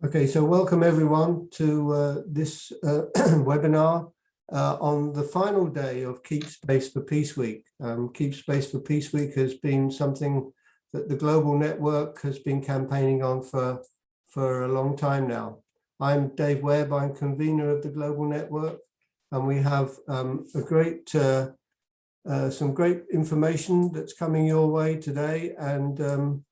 Okay, so welcome everyone to this webinar on the final day of Keep Space for Peace Week. Keep Space for Peace Week has been something that the Global Network has been campaigning on for a long time now. I'm Dave Webb, I'm convener of the Global Network, and we have some great information that's coming your way today. And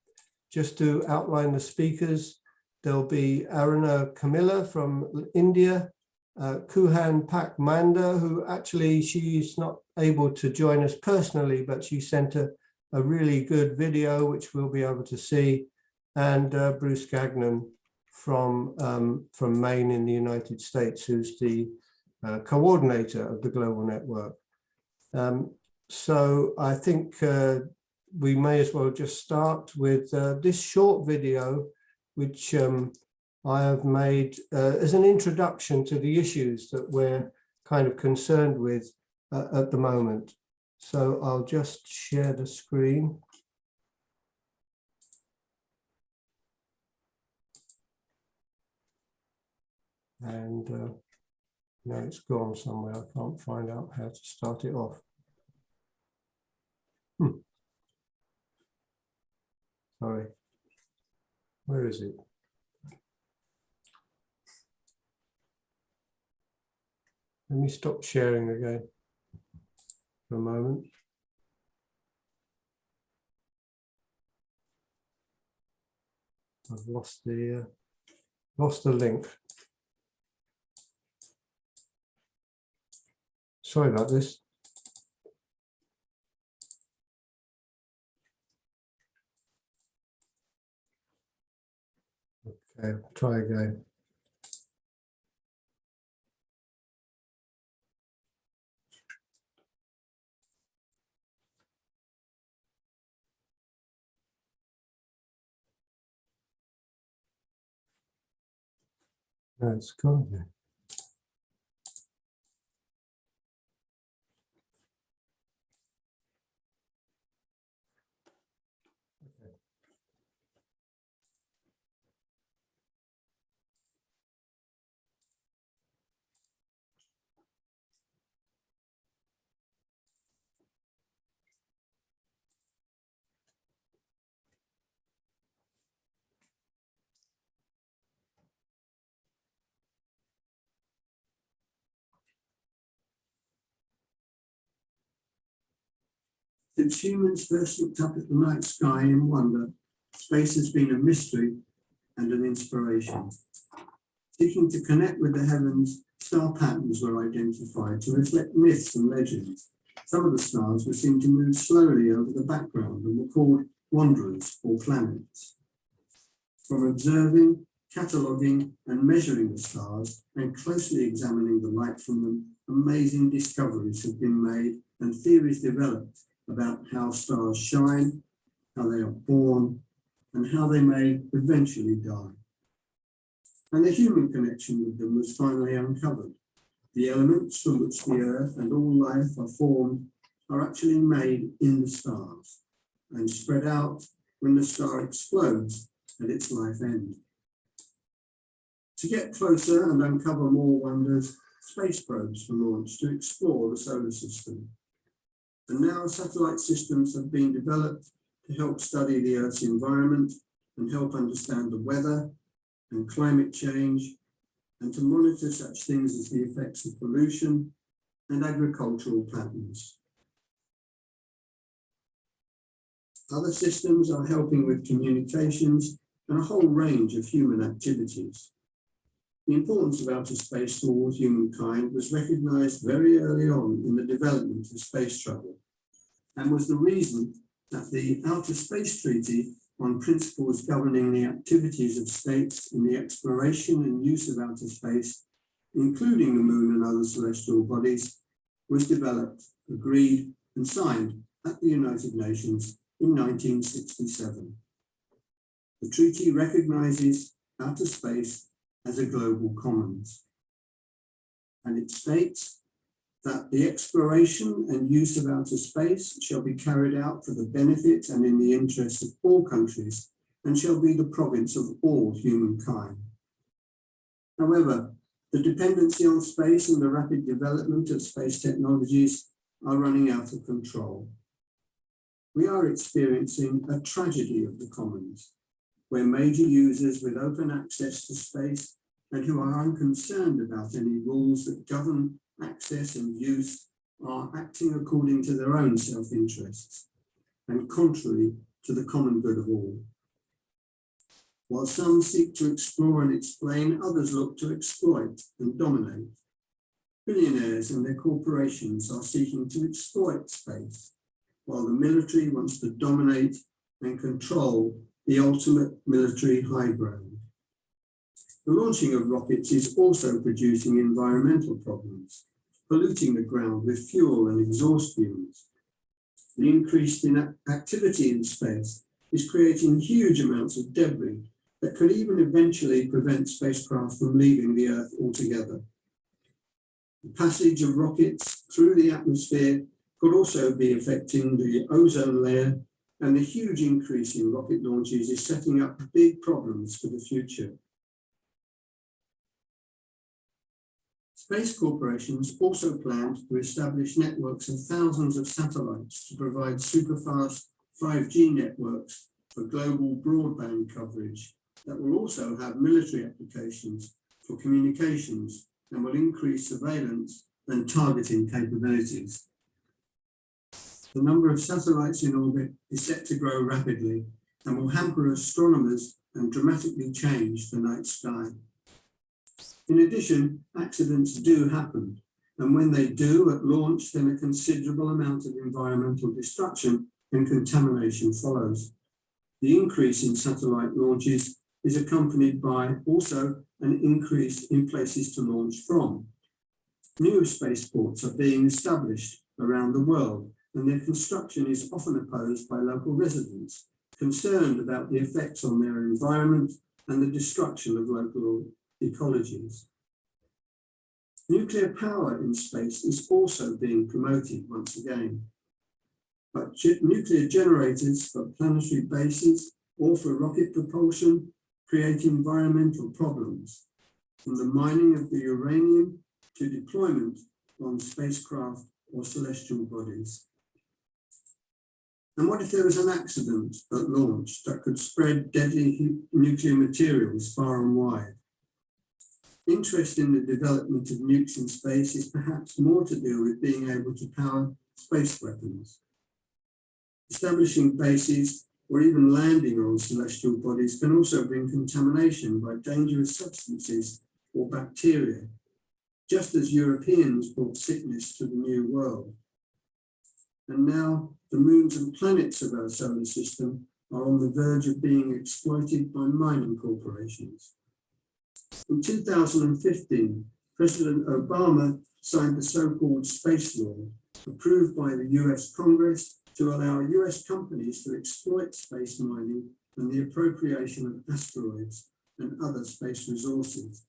just to outline the speakers, there'll be Aruna Kamila from India, Kuhan Pak Manda, who actually she's not able to join us personally, but she sent a really good video, which we'll be able to see, and Bruce Gagnon from Maine in the United States, who's the coordinator of the Global Network. So I think we may as well just start with this short video, which I have made as an introduction to the issues that we're kind of concerned with at the moment. So I'll just share the screen. And no, it's gone somewhere. I can't find out how to start it off. Sorry. Where is it? Let me stop sharing again for a moment. I've lost the link. Sorry about this. Okay, try again. No, it's gone there. Since humans first looked up at the night sky in wonder, space has been a mystery and an inspiration. Seeking to connect with the heavens, star patterns were identified to reflect myths and legends. Some of the stars were seen to move slowly over the background and were called wanderers or planets. From observing, cataloguing, and measuring the stars and closely examining the light from them, amazing discoveries have been made and theories developed about how stars shine, how they are born, and how they may eventually die. And the human connection with them was finally uncovered. The elements from which the Earth and all life are formed are actually made in the stars and spread out when the star explodes at its life end. To get closer and uncover more wonders, space probes were launched to explore the solar system. And now satellite systems have been developed to help study the Earth's environment and help understand the weather and climate change, and to monitor such things as the effects of pollution and agricultural patterns. Other systems are helping with communications and a whole range of human activities. The importance of outer space for all humankind was recognized very early on in the development of space travel, and was the reason that the Outer Space Treaty on principles governing the activities of states in the exploration and use of outer space, including the moon and other celestial bodies, was developed, agreed, and signed at the United Nations in 1967. The treaty recognizes outer space as a global commons, and it states that the exploration and use of outer space shall be carried out for the benefit and in the interest of all countries, and shall be the province of all humankind. However, the dependency on space and the rapid development of space technologies are running out of control. We are experiencing a tragedy of the commons, where major users with open access to space and who are unconcerned about any rules that govern access and use are acting according to their own self-interests and contrary to the common good of all. While some seek to explore and explain, others look to exploit and dominate. Billionaires and their corporations are seeking to exploit space, while the military wants to dominate and control the ultimate military high ground. The launching of rockets is also producing environmental problems, polluting the ground with fuel and exhaust fumes. The increase in activity in space is creating huge amounts of debris that could even eventually prevent spacecraft from leaving the Earth altogether. The passage of rockets through the atmosphere could also be affecting the ozone layer, and the huge increase in rocket launches is setting up big problems for the future. Space corporations also planned to establish networks of thousands of satellites to provide superfast 5G networks for global broadband coverage that will also have military applications for communications and will increase surveillance and targeting capabilities. The number of satellites in orbit is set to grow rapidly and will hamper astronomers and dramatically change the night sky. In addition, accidents do happen, and when they do at launch, then a considerable amount of environmental destruction and contamination follows. The increase in satellite launches is accompanied by also an increase in places to launch from. New spaceports are being established around the world, and their construction is often opposed by local residents, concerned about the effects on their environment and the destruction of local ecologies. Nuclear power in space is also being promoted once again, but nuclear generators for planetary bases or for rocket propulsion create environmental problems, from the mining of the uranium to deployment on spacecraft or celestial bodies. And what if there was an accident at launch that could spread deadly nuclear materials far and wide? Interest in the development of nukes in space is perhaps more to do with being able to power space weapons. Establishing bases or even landing on celestial bodies can also bring contamination by dangerous substances or bacteria, just as Europeans brought sickness to the New World. And now the moons and planets of our solar system are on the verge of being exploited by mining corporations. In 2015, President Obama signed the so-called Space Law, approved by the US Congress to allow US companies to exploit space mining and the appropriation of asteroids and other space resources.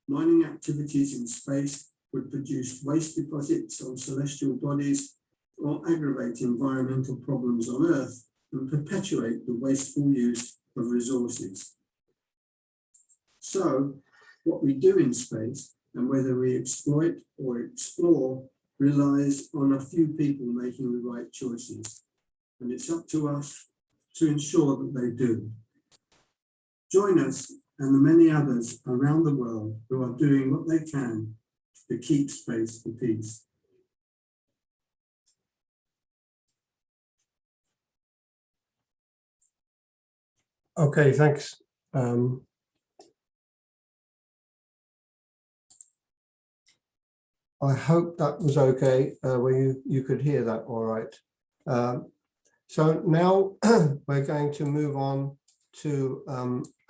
Mining activities in space would produce waste deposits on celestial bodies or aggravate environmental problems on Earth and perpetuate the wasteful use of resources. So, what we do in space and whether we exploit or explore relies on a few people making the right choices, and it's up to us to ensure that they do. Join us and the many others around the world who are doing what they can to keep space for peace. Okay, thanks. I hope that was okay, where you could hear that all right. So now we're going to move on to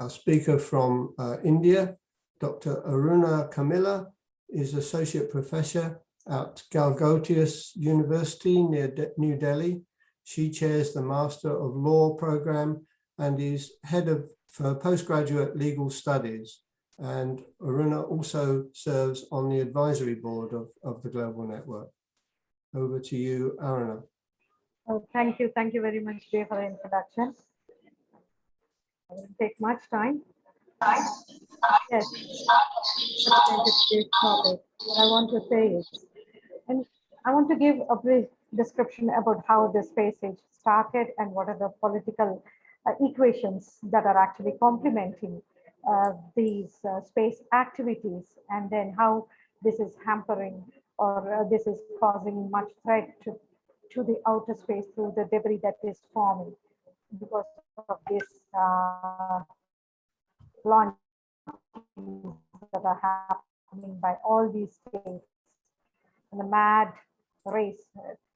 our speaker from India. Dr. Aruna Kamila is Associate Professor at Galgotius University near New Delhi. She chairs the Master of Law program and is head for postgraduate legal studies. And Aruna also serves on the advisory board of the Global Network. Over to you, Aruna. Oh, thank you. Thank you very much, Jay, for the introduction. I won't take much time. Yes, such kind of great topic. What I want to say is, and I want to give a brief description about how the space age started and what are the political equations that are actually complementing these space activities, and then how this is hampering or this is causing much threat to the outer space through the debris that is forming because of this launchings that are happening by all these states in a mad race.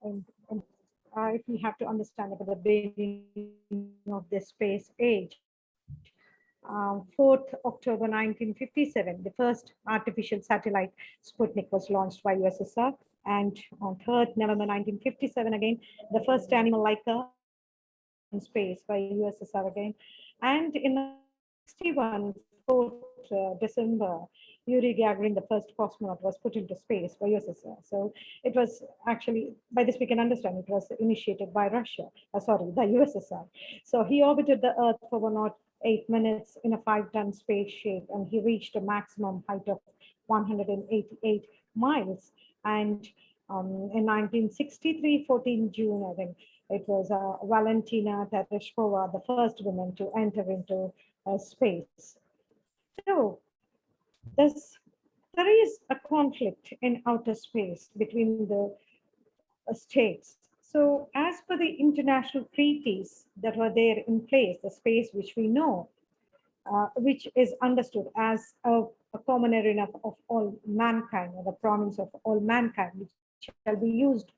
If we have to understand about the beginning of the space age, 4th October 1957, the first artificial satellite Sputnik was launched by USSR. And on 3rd November 1957, again, the first animal Laika in space by USSR again. And in 1961, 4th December, Yuri Gagarin, the first cosmonaut, was put into space by USSR. So it was actually, by this we can understand, it was initiated by Russia, the USSR. So he orbited the Earth for 108 minutes in a 5-ton spaceship, and he reached a maximum height of 188 miles. And in 1963, 14 June, I think, it was Valentina Tereshkova, the first woman to enter into space. So there is a conflict in outer space between the states. So as per the international treaties that were there in place, the space which we know, which is understood as a common arena of all mankind, or the province of all mankind, which shall be used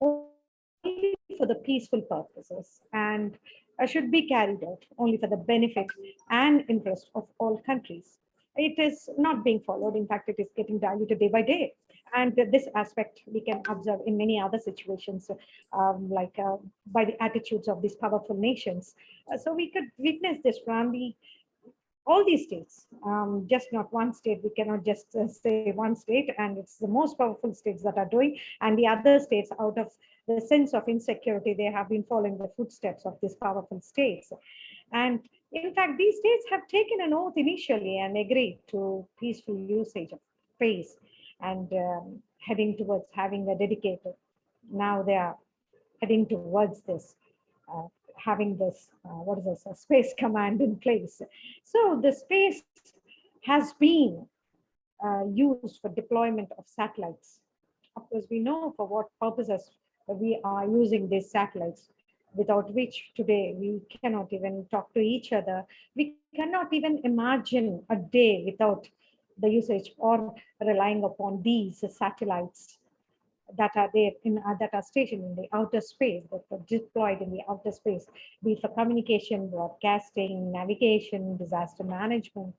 only for the peaceful purposes and should be carried out only for the benefit and interest of all countries. It is not being followed. In fact, it is getting diluted day by day. And this aspect we can observe in many other situations, by the attitudes of these powerful nations. So we could witness this from all these states, just not one state. We cannot just say one state, and it's the most powerful states that are doing, and the other states, out of the sense of insecurity, they have been following the footsteps of these powerful states. And in fact, these states have taken an oath initially and agreed to peaceful usage of space and heading towards having a dedicated. Now they are heading towards this. Having this, what is this, a space command in place. So the space has been used for deployment of satellites. Of course, we know for what purposes we are using these satellites, without which today we cannot even talk to each other. We cannot even imagine a day without the usage or relying upon these satellites that are there that are stationed in the outer space, that are deployed in the outer space, be it for communication, broadcasting, navigation, disaster management,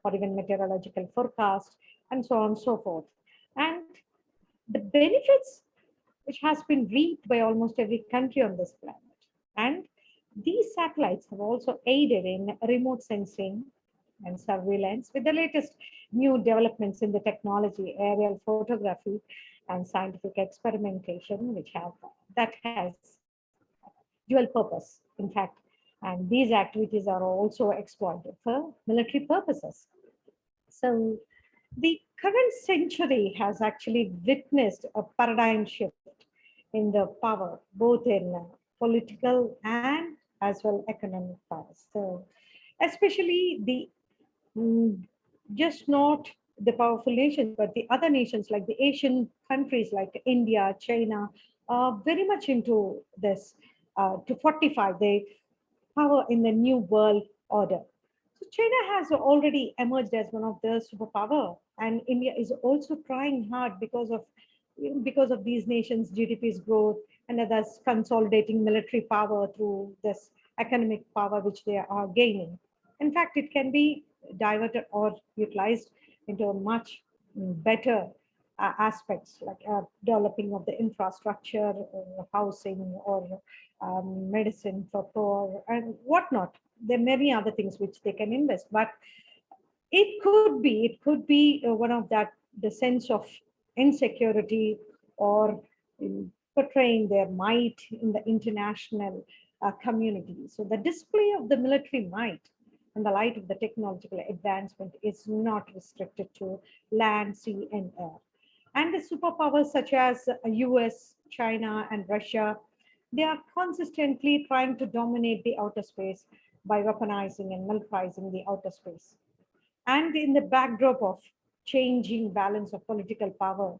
or even meteorological forecast, and so on and so forth. And the benefits which has been reaped by almost every country on this planet. And these satellites have also aided in remote sensing and surveillance with the latest new developments in the technology, aerial photography, and scientific experimentation, that has dual purpose, in fact. And these activities are also exploited for military purposes. So the current century has actually witnessed a paradigm shift in the power, both in political and as well economic power. So especially just not the powerful nations, but the other nations like the Asian countries like India, China, are very much into this to fortify the power in the new world order. So China has already emerged as one of the superpower, and India is also trying hard because of these nations' GDP's growth and others consolidating military power through this economic power which they are gaining. In fact, it can be diverted or utilized into a much better aspects like developing of the infrastructure, housing, or medicine for poor and whatnot. There are many other things which they can invest, but it could be one of that, the sense of insecurity or portraying their might in the international community. So the display of the military might in the light of the technological advancement is not restricted to land, sea, and air. And the superpowers such as US, China, and Russia, they are consistently trying to dominate the outer space by weaponizing and militarizing the outer space. And in the backdrop of changing balance of political power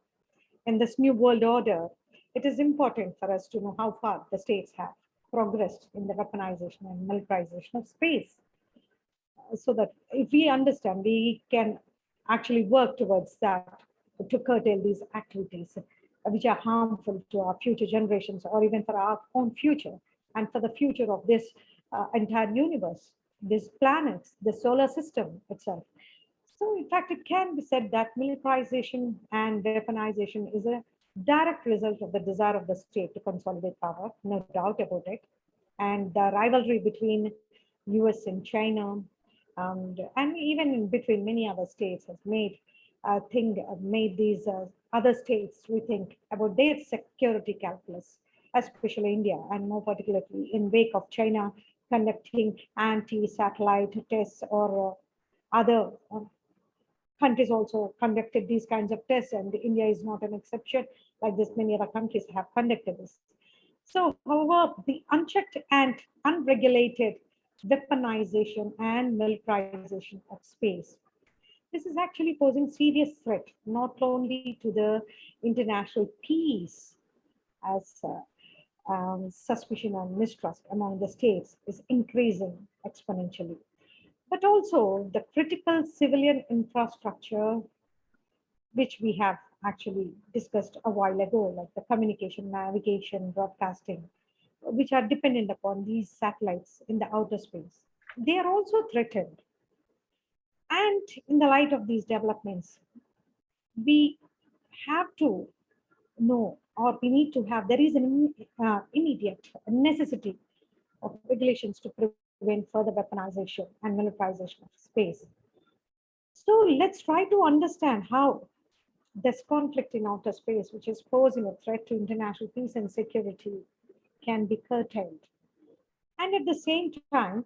in this new world order, it is important for us to know how far the states have progressed in the weaponization and militarization of space. So that if we understand, we can actually work towards that to curtail these activities which are harmful to our future generations or even for our own future and for the future of this entire universe, these planets, the solar system itself. So in fact, it can be said that militarization and weaponization is a direct result of the desire of the state to consolidate power, no doubt about it. And the rivalry between US and China, and even in between many other states has made these other states rethink about their security calculus, especially India, and more particularly in wake of China conducting anti-satellite tests or other countries also conducted these kinds of tests, and India is not an exception. Like this, many other countries have conducted this. So, however, the unchecked and unregulated weaponization and militarization of space, this is actually posing serious threat not only to the international peace, as suspicion and mistrust among the states is increasing exponentially, but also the critical civilian infrastructure, which we have actually discussed a while ago, like the communication, navigation, broadcasting, which are dependent upon these satellites in the outer space. They are also threatened. And in the light of these developments, we have to know, or we need to have, there is an immediate necessity of regulations to prevent further weaponization and militarization of space. So let's try to understand how this conflict in outer space, which is posing a threat to international peace and security, can be curtailed. And at the same time,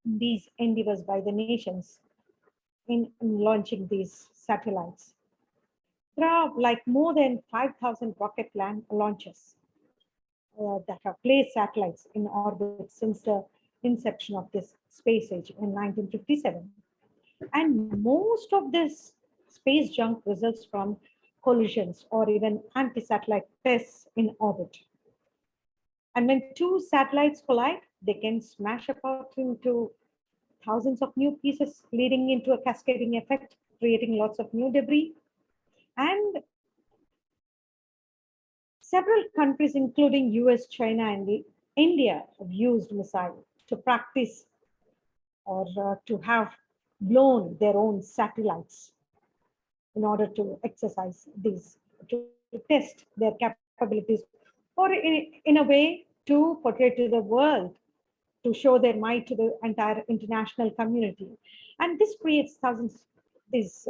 these endeavors by the nations in launching these satellites, there are like more than 5,000 rocket launches that have placed satellites in orbit since the inception of this space age in 1957. And most of this space junk results from collisions or even anti-satellite tests in orbit. And when two satellites collide, they can smash apart into thousands of new pieces, leading into a cascading effect, creating lots of new debris. And several countries, including US, China, and India, have used missile to practice or to have blown their own satellites in order to exercise these, to test their capabilities, or in a way to portray to the world, to show their might to the entire international community. And this creates thousands, these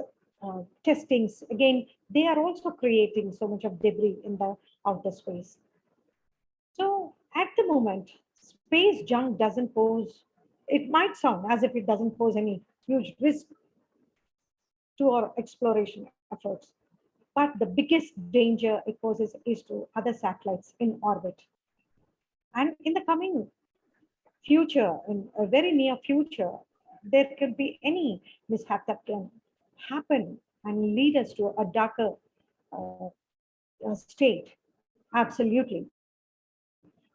testings, again, they are also creating so much of debris in the outer space. So at the moment, space junk doesn't pose, it might sound as if it doesn't pose any huge risk to our exploration efforts. But the biggest danger it poses is to other satellites in orbit. And in the coming future, in a very near future, there could be any mishap that can happen and lead us to a darker state. Absolutely.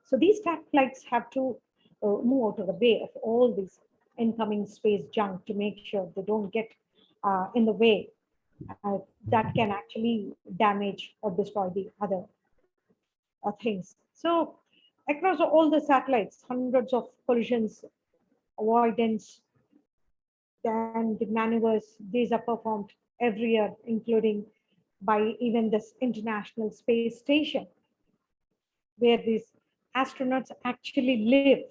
So these satellites have to move out of the way of all these incoming space junk to make sure they don't get in the way that can actually damage or destroy the other things. So across all the satellites, hundreds of collisions, avoidance, and the maneuvers, these are performed every year, including by even this International Space Station, where these astronauts actually live.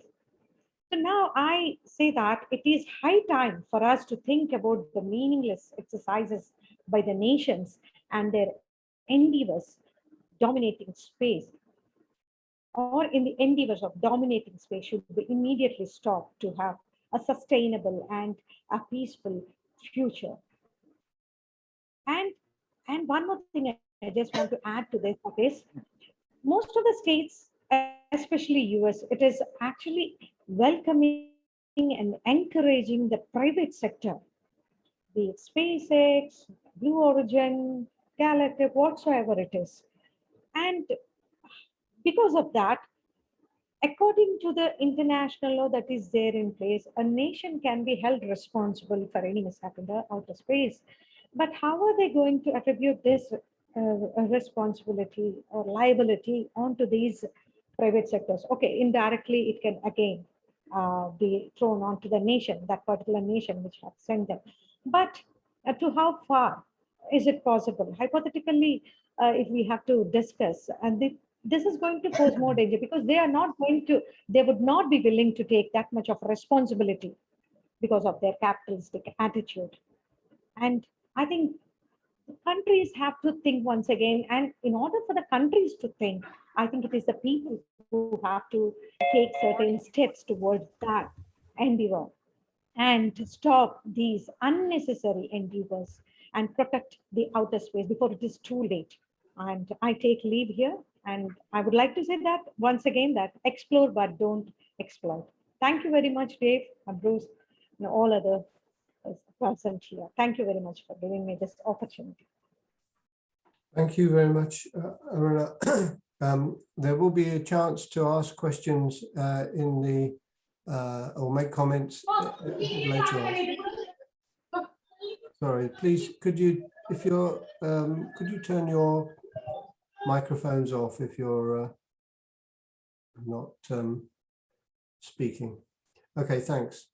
So now I say that it is high time for us to think about the meaningless exercises by the nations and their endeavors dominating space, or in the endeavors of dominating space, should be immediately stopped to have a sustainable and a peaceful future. And one more thing I just want to add to this is most of the states, especially US, it is actually welcoming and encouraging the private sector, be it SpaceX, Blue Origin, Galactic, whatsoever it is. And because of that, according to the international law that is there in place, a nation can be held responsible for any mishap in the outer space. But how are they going to attribute this responsibility or liability onto these private sectors? Okay, indirectly, it can again be thrown onto the nation, that particular nation which has sent them. But to how far is it possible? Hypothetically, if we have to discuss, and this is going to pose more danger because they are not going to, they would not be willing to take that much of responsibility because of their capitalistic attitude. And I think countries have to think once again. And in order for the countries to think, I think it is the people who have to take certain steps towards that endeavor and to stop these unnecessary endeavors and protect the outer space before it is too late. And I take leave here. And I would like to say that once again, that explore but don't exploit. Thank you very much, Dave, and Bruce, and all other present here. Thank you very much for giving me this opportunity. Thank you very much, Aruna. There will be a chance to ask questions in the or make comments later on. Sorry, please, could you, if you're, could you turn your microphones off if you're not speaking? Okay, thanks.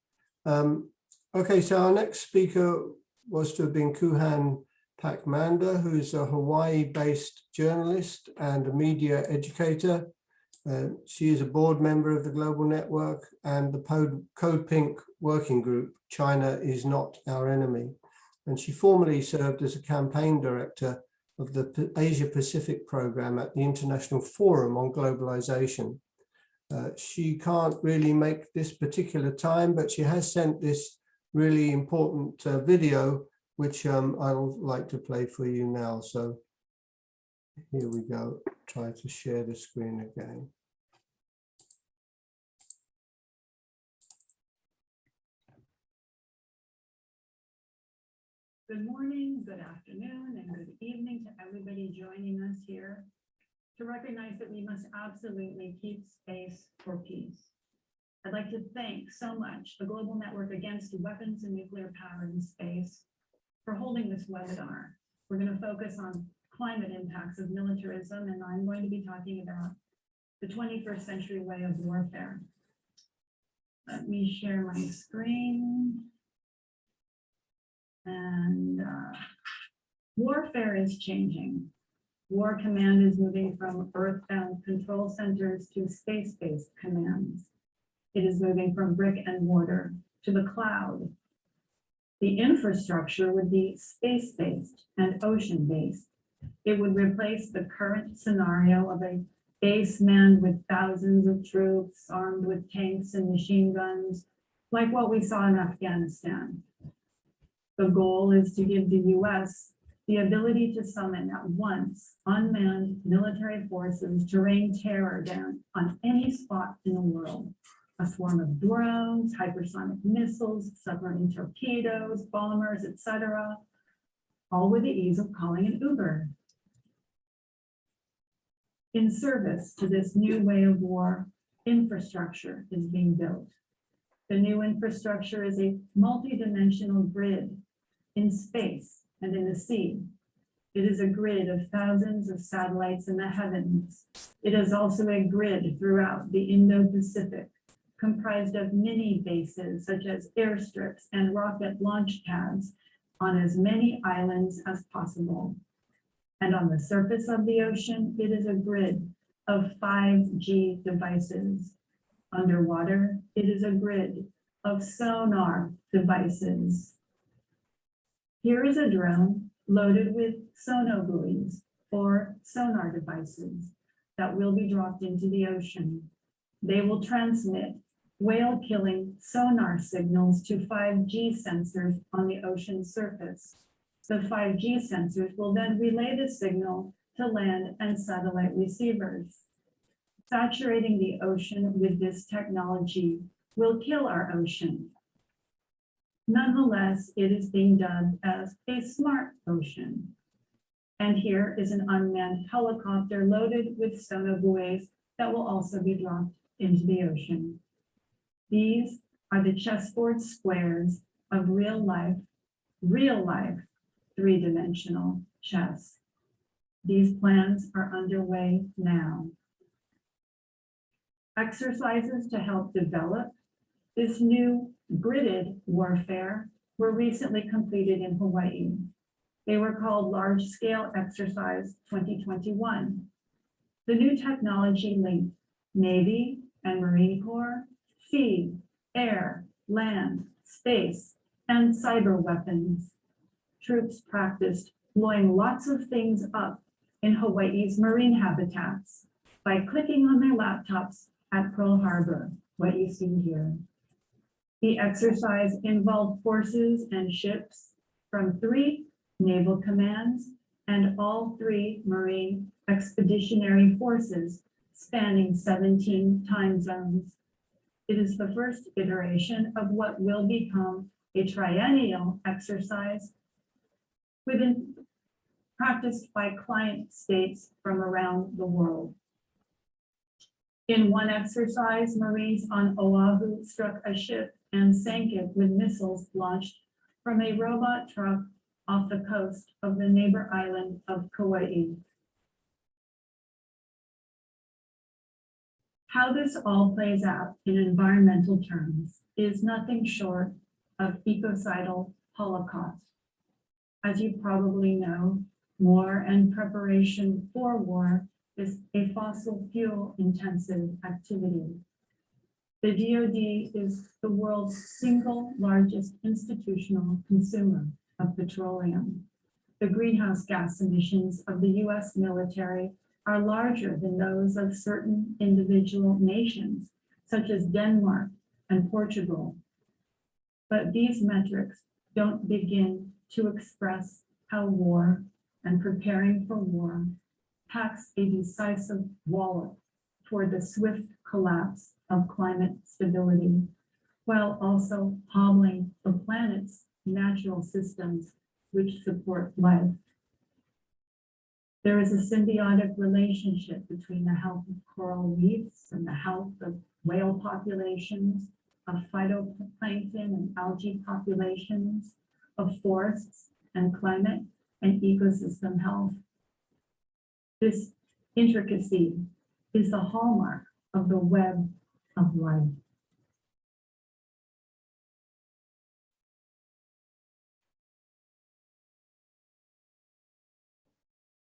Okay, so our next speaker was to have been Kuhan Pak-Manda, who is a Hawaii-based journalist and a media educator. She is a board member of the Global Network and the Code Pink working group, China is Not Our Enemy. And she formerly served as a campaign director of the Asia-Pacific program at the International Forum on Globalization. She can't really make this particular time, but she has sent this really important video, which I'll like to play for you now. So here we go. Try to share the screen again. Good morning, good afternoon, and good evening to everybody joining us here to recognize that we must absolutely keep space for peace. I'd like to thank so much the Global Network Against Weapons and Nuclear Power in Space for holding this webinar. We're going to focus on climate impacts of militarism, and I'm going to be talking about the 21st century way of warfare. Let me share my screen. And warfare is changing. War command is moving from earthbound control centers to space-based commands. It is moving from brick and mortar to the cloud. The infrastructure would be space-based and ocean-based. It would replace the current scenario of a base manned with thousands of troops armed with tanks and machine guns, like what we saw in Afghanistan. The goal is to give the US the ability to summon at once unmanned military forces to rain terror down on any spot in the world. A swarm of drones, hypersonic missiles, submarine torpedoes, bombers, etc., all with the ease of calling an Uber. In service to this new way of war, infrastructure is being built. The new infrastructure is a multi-dimensional grid in space and in the sea. It is a grid of thousands of satellites in the heavens. It is also a grid throughout the Indo-Pacific, comprised of mini bases such as airstrips and rocket launch pads on as many islands as possible. And on the surface of the ocean, it is a grid of 5G devices. Underwater, it is a grid of sonar devices. Here is a drone loaded with sonobuoys or sonar devices that will be dropped into the ocean. They will transmit whale-killing sonar signals to 5G sensors on the ocean surface. The 5G sensors will then relay the signal to land and satellite receivers. Saturating the ocean with this technology will kill our ocean. Nonetheless, it is being dubbed as a smart ocean. And here is an unmanned helicopter loaded with sonobuoys that will also be dropped into the ocean. These are the chessboard squares of real life, three-dimensional chess. These plans are underway now. Exercises to help develop this new gridded warfare were recently completed in Hawaii. They were called Large Scale Exercise 2021. The new technology linked Navy and Marine Corps, sea, air, land, space, and cyber weapons. Troops practiced blowing lots of things up in Hawaii's marine habitats by clicking on their laptops at Pearl Harbor, what you see here. The exercise involved forces and ships from 3 naval commands and all 3 Marine expeditionary forces spanning 17 time zones. It is the first iteration of what will become a triennial exercise practiced by client states from around the world. In one exercise, Marines on Oahu struck a ship and sank it with missiles launched from a robot truck off the coast of the neighbor island of Kauai. How this all plays out in environmental terms is nothing short of ecocidal holocaust. As you probably know, war and preparation for war is a fossil fuel intensive activity. The DoD is the world's single largest institutional consumer of petroleum. The greenhouse gas emissions of the US military are larger than those of certain individual nations, such as Denmark and Portugal. But these metrics don't begin to express how war and preparing for war packs a decisive wallop toward the swift collapse of climate stability, while also hobbling the planet's natural systems which support life. There is a symbiotic relationship between the health of coral reefs and the health of whale populations, of phytoplankton and algae populations, of forests and climate and ecosystem health. This intricacy is the hallmark of the web of life.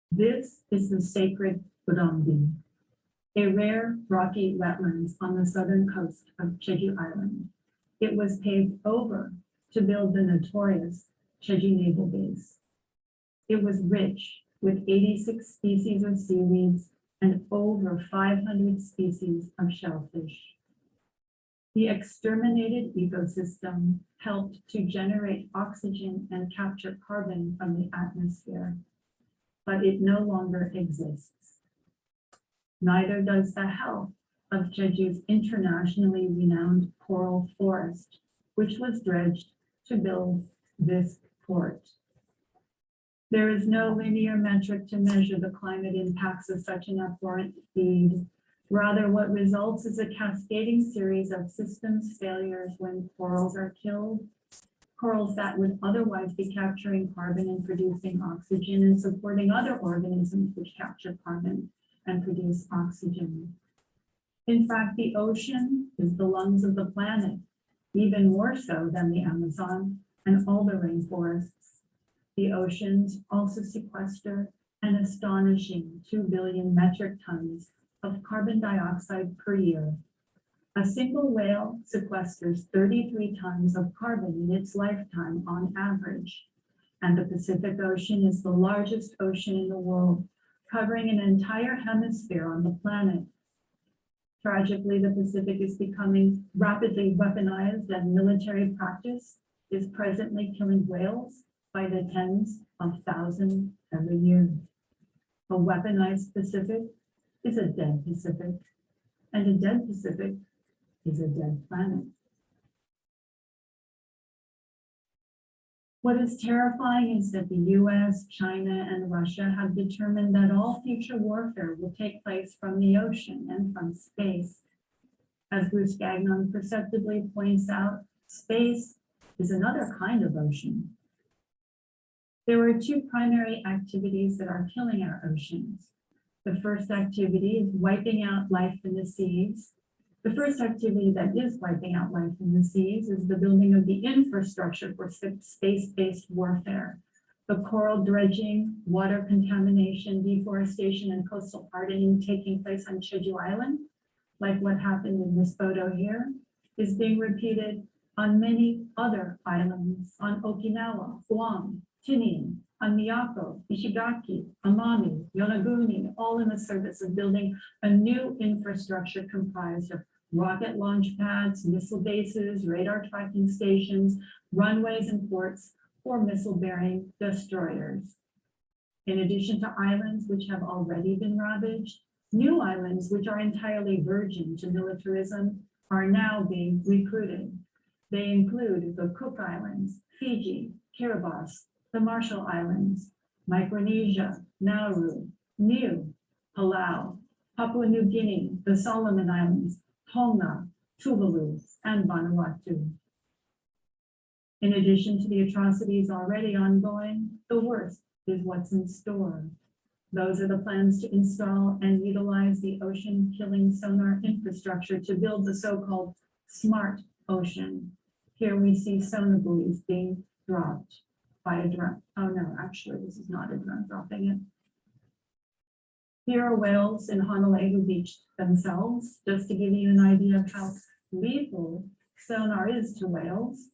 This is the sacred Urambi, a rare rocky wetlands on the southern coast of Jeju Island. It was paved over to build the notorious Jeju Naval Base. It was rich with 86 species of seaweeds and over 500 species of shellfish. The exterminated ecosystem helped to generate oxygen and capture carbon from the atmosphere, but it no longer exists. Neither does the health of Jeju's internationally renowned coral forest, which was dredged to build this port. There is no linear metric to measure the climate impacts of such an abhorrent feed. Rather, what results is a cascading series of systems failures when corals are killed, corals that would otherwise be capturing carbon and producing oxygen and supporting other organisms which capture carbon and produce oxygen. In fact, the ocean is the lungs of the planet, even more so than the Amazon and all the rainforests. The oceans also sequester an astonishing 2 billion metric tons of carbon dioxide per year. A single whale sequesters 33 tons of carbon in its lifetime on average. And the Pacific Ocean is the largest ocean in the world, covering an entire hemisphere on the planet. Tragically, the Pacific is becoming rapidly weaponized, and military practice is presently killing whales by the tens of thousands every year. A weaponized Pacific is a dead Pacific, and a dead Pacific is a dead planet. What is terrifying is that the US, China, and Russia have determined that all future warfare will take place from the ocean and from space. As Bruce Gagnon perceptibly points out, space is another kind of ocean. There are two primary activities that are killing our oceans. The first activity is wiping out life in the seas. The first activity that is wiping out life in the seas is the building of the infrastructure for space-based warfare. The coral dredging, water contamination, deforestation, and coastal hardening taking place on Jeju Island, like what happened in this photo here, is being repeated on many other islands, on Okinawa, Guam, Tinian, on Miyako, Ishigaki, Amami, Yonaguni, all in the service of building a new infrastructure comprised of rocket launch pads, missile bases, radar tracking stations, runways and ports for missile-bearing destroyers. In addition to islands which have already been ravaged, new islands which are entirely virgin to militarism are now being recruited. They include the Cook Islands, Fiji, Kiribati, the Marshall Islands, Micronesia, Nauru, Niue, Palau, Papua New Guinea, the Solomon Islands, Tonga, Tuvalu, and Vanuatu. In addition to the atrocities already ongoing, the worst is what's in store. Those are the plans to install and utilize the ocean-killing sonar infrastructure to build the so-called smart ocean. Here we see sonar buoys being dropped by a drone. Oh no, actually this is not a drone dropping it. Here are whales in Honolulu Beach themselves, just to give you an idea of how lethal sonar is to whales.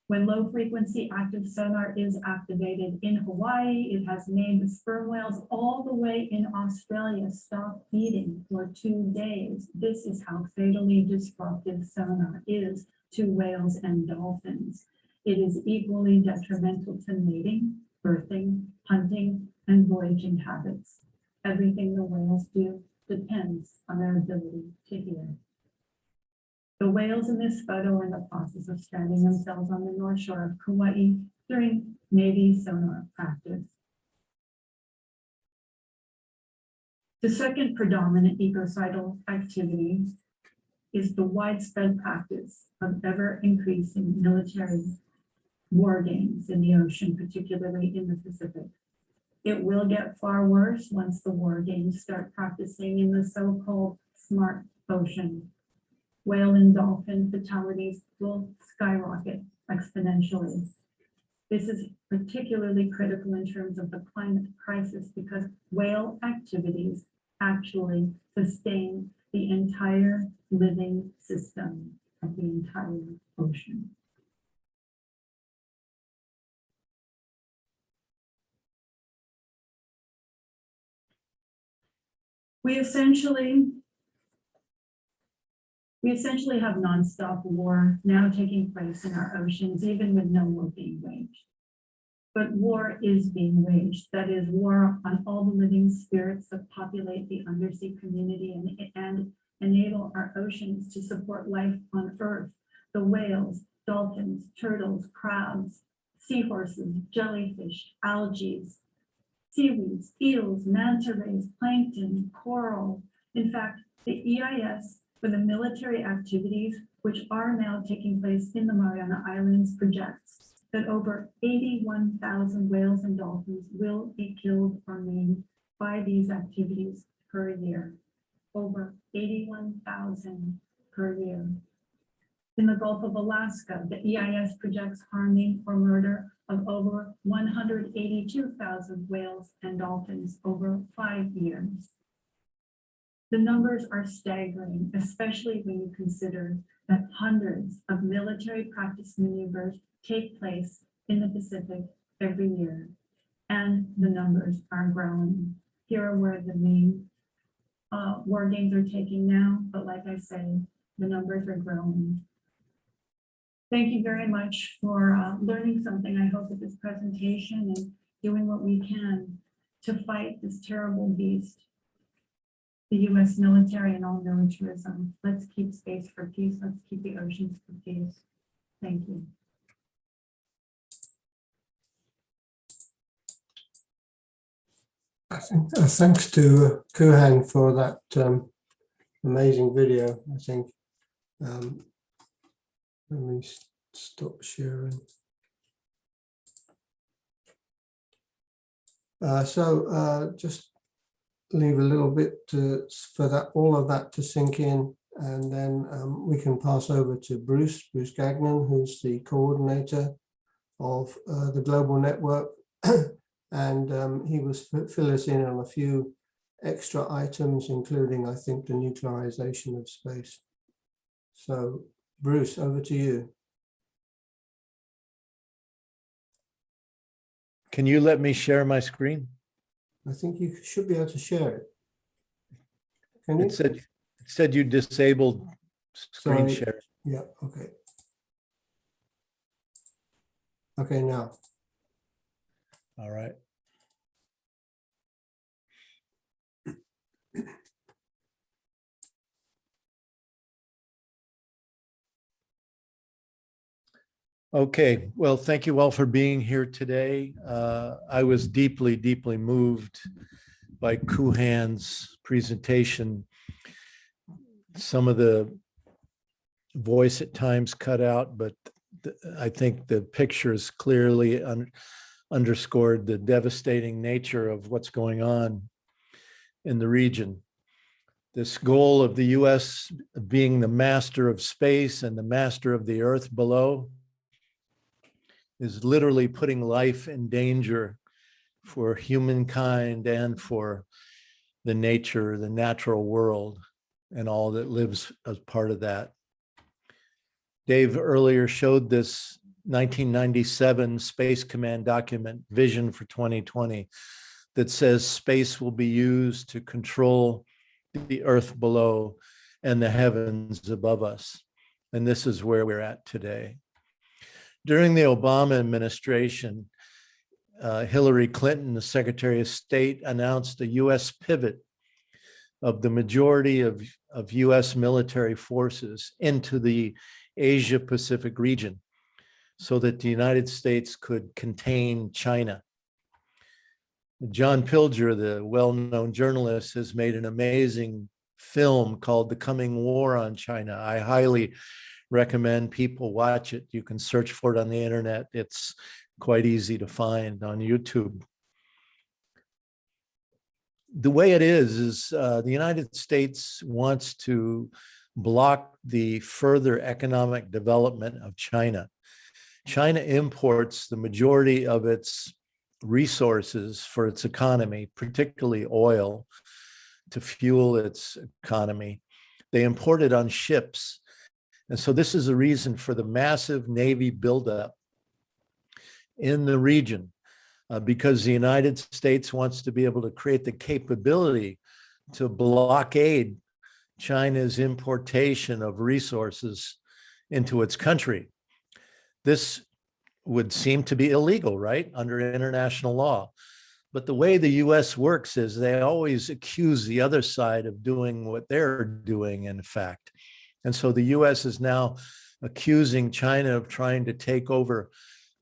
When low frequency active sonar is activated in Hawaii, it has made the sperm whales all the way in Australia stop eating for 2 days. This is how fatally disruptive sonar is to whales and dolphins. It is equally detrimental to mating, birthing, hunting, and voyaging habits. Everything the whales do depends on their ability to hear. The whales in this photo are in the process of stranding themselves on the north shore of Kauai during Navy sonar practice. The second predominant ecocidal activity is the widespread practice of ever-increasing military war games in the ocean, particularly in the Pacific. It will get far worse once the war games start practicing in the so-called smart ocean. Whale and dolphin fatalities will skyrocket exponentially. This is particularly critical in terms of the climate crisis because whale activities actually sustain the entire living system of the entire ocean. We essentially have nonstop war now taking place in our oceans, even with no war being waged. But war is being waged. That is, war on all the living spirits that populate the undersea community and enable our oceans to support life on Earth. The whales, dolphins, turtles, crabs, seahorses, jellyfish, algae, seaweeds, eels, manta rays, plankton, coral. In fact, the EIS for the military activities which are now taking place in the Mariana Islands projects that over 81,000 whales and dolphins will be killed or maimed by these activities per year. Over 81,000 per year. In the Gulf of Alaska, the EIS projects harming or murder of over 182,000 whales and dolphins over 5 years. The numbers are staggering, especially when you consider that hundreds of military practice maneuvers take place in the Pacific every year, and the numbers are growing. Here are where the main war games are taking now, but like I say, the numbers are growing. Thank you very much for learning something, I hope, with this presentation and doing what we can to fight this terrible beast, the US military and all militarism. Let's keep space for peace. Let's keep the oceans for peace. Thank you. I think thanks to Kuhan for that amazing video. I think let me stop sharing. Just leave a little bit for that, all of that to sink in, and then we can pass over to Bruce Gagnon, who's the coordinator of the global network. And he will fill us in on a few extra items, including, I think, the nuclearization of space. So, Bruce, over to you. Can you let me share my screen? I think you should be able to share it. Can you? It said you disabled screen Sorry. share. Yeah, okay. Okay, now. All right. Okay, well, thank you all for being here today. I was deeply, deeply moved by Kuhan's presentation. Some of the voice at times cut out, but I think the pictures clearly underscored the devastating nature of what's going on in the region. This goal of the US being the master of space and the master of the earth below is literally putting life in danger for humankind and for the nature, the natural world, and all that lives as part of that. Dave earlier showed this 1997 Space Command document, Vision for 2020, that says space will be used to control the earth below and the heavens above us. And this is where we're at today. During the Obama administration, Hillary Clinton, the Secretary of State, announced a US pivot of the majority of US military forces into the Asia-Pacific region so that the United States could contain China. John Pilger, the well-known journalist, has made an amazing film called The Coming War on China. I highly recommend people watch it. You can search for it on the internet. It's quite easy to find on YouTube. The way it is the United States wants to block the further economic development of China. China imports the majority of its resources for its economy, particularly oil, to fuel its economy. They import it on ships. And so this is a reason for the massive Navy buildup in the region, because the United States wants to be able to create the capability to blockade China's importation of resources into its country. This would seem to be illegal, right, under international law. But the way the US works is they always accuse the other side of doing what they're doing, in fact. And so the US is now accusing China of trying to take over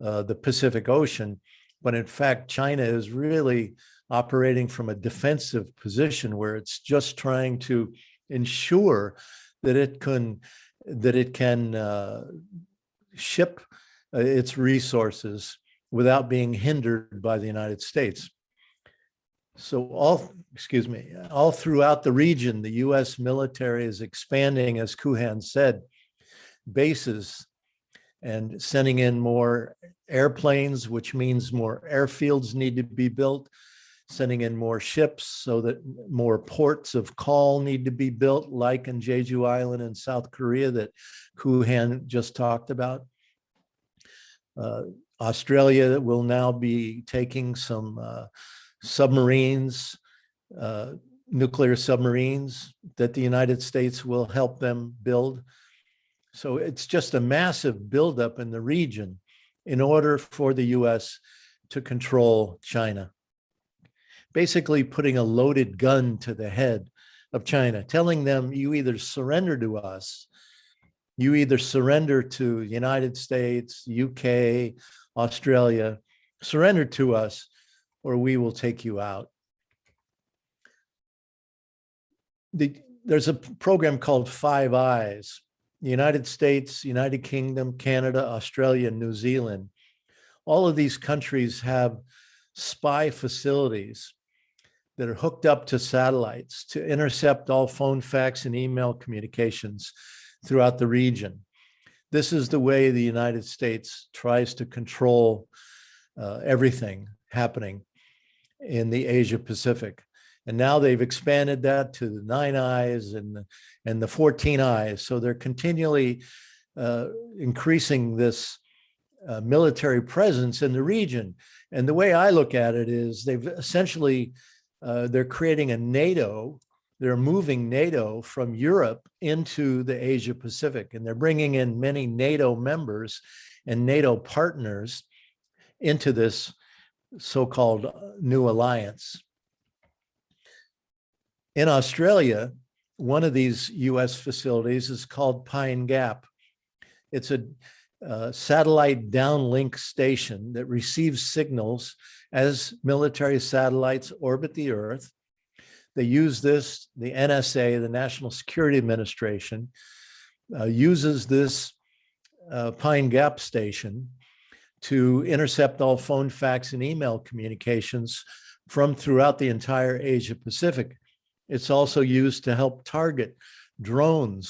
the Pacific Ocean, when in fact, China is really operating from a defensive position where it's just trying to ensure that it can ship its resources without being hindered by the United States. So all throughout the region, the US military is expanding, as Kuhan said, bases and sending in more airplanes, which means more airfields need to be built, sending in more ships so that more ports of call need to be built, like in Jeju Island in South Korea that Kuhan just talked about. Australia will now be taking some submarines nuclear submarines that the United States will help them build. So it's just a massive buildup in the region in order for the US to control China. Basically putting a loaded gun to the head of China, telling them you either surrender to us, you either surrender to the United States, UK, Australia, surrender to us, or we will take you out. There's a program called Five Eyes. The United States, United Kingdom, Canada, Australia, and New Zealand. All of these countries have spy facilities that are hooked up to satellites to intercept all phone, fax, and email communications throughout the region. This is the way the United States tries to control everything happening in the Asia-Pacific. And now they've expanded that to the 9 Eyes and the 14 Eyes. So they're continually increasing this military presence in the region. And the way I look at it is they've essentially, they're creating a NATO. They're moving NATO from Europe into the Asia Pacific, and they're bringing in many NATO members and NATO partners into this so-called new alliance. In Australia, one of these US facilities is called Pine Gap. It's a satellite downlink station that receives signals as military satellites orbit the Earth. They use this, the NSA, the National Security Administration, uses this Pine Gap station to intercept all phone, fax, and email communications from throughout the entire Asia Pacific. It's also used to help target drone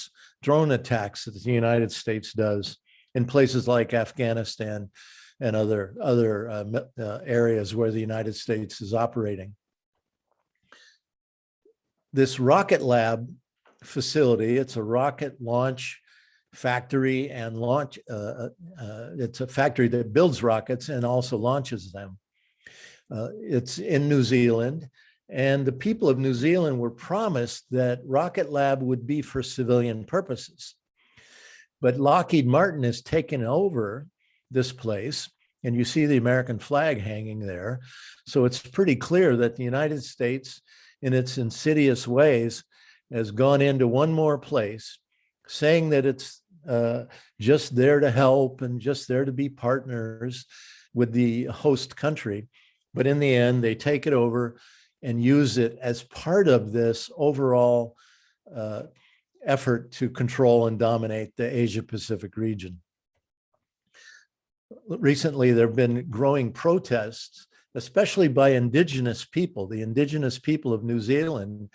attacks that the United States does in places like Afghanistan and other areas where the United States is operating. This Rocket Lab facility, it's a rocket launch factory and launch, it's a factory that builds rockets and also launches them. It's in New Zealand, and the people of New Zealand were promised that Rocket Lab would be for civilian purposes. But Lockheed Martin has taken over this place, and you see the American flag hanging there. So it's pretty clear that the United States, in its insidious ways, has gone into one more place, saying that it's just there to help and just there to be partners with the host country. But in the end, they take it over and use it as part of this overall effort to control and dominate the Asia-Pacific region. Recently, there have been growing protests, especially by indigenous people. The indigenous people of New Zealand,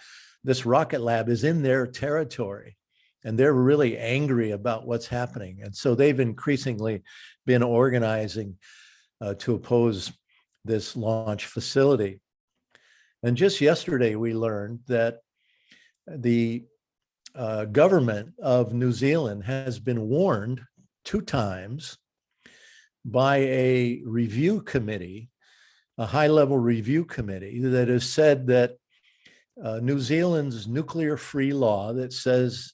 this rocket lab is in their territory, and they're really angry about what's happening. And so they've increasingly been organizing to oppose this launch facility. And just yesterday, we learned that the government of New Zealand has been warned 2 times by a review committee, a high-level review committee that has said that New Zealand's nuclear-free law that says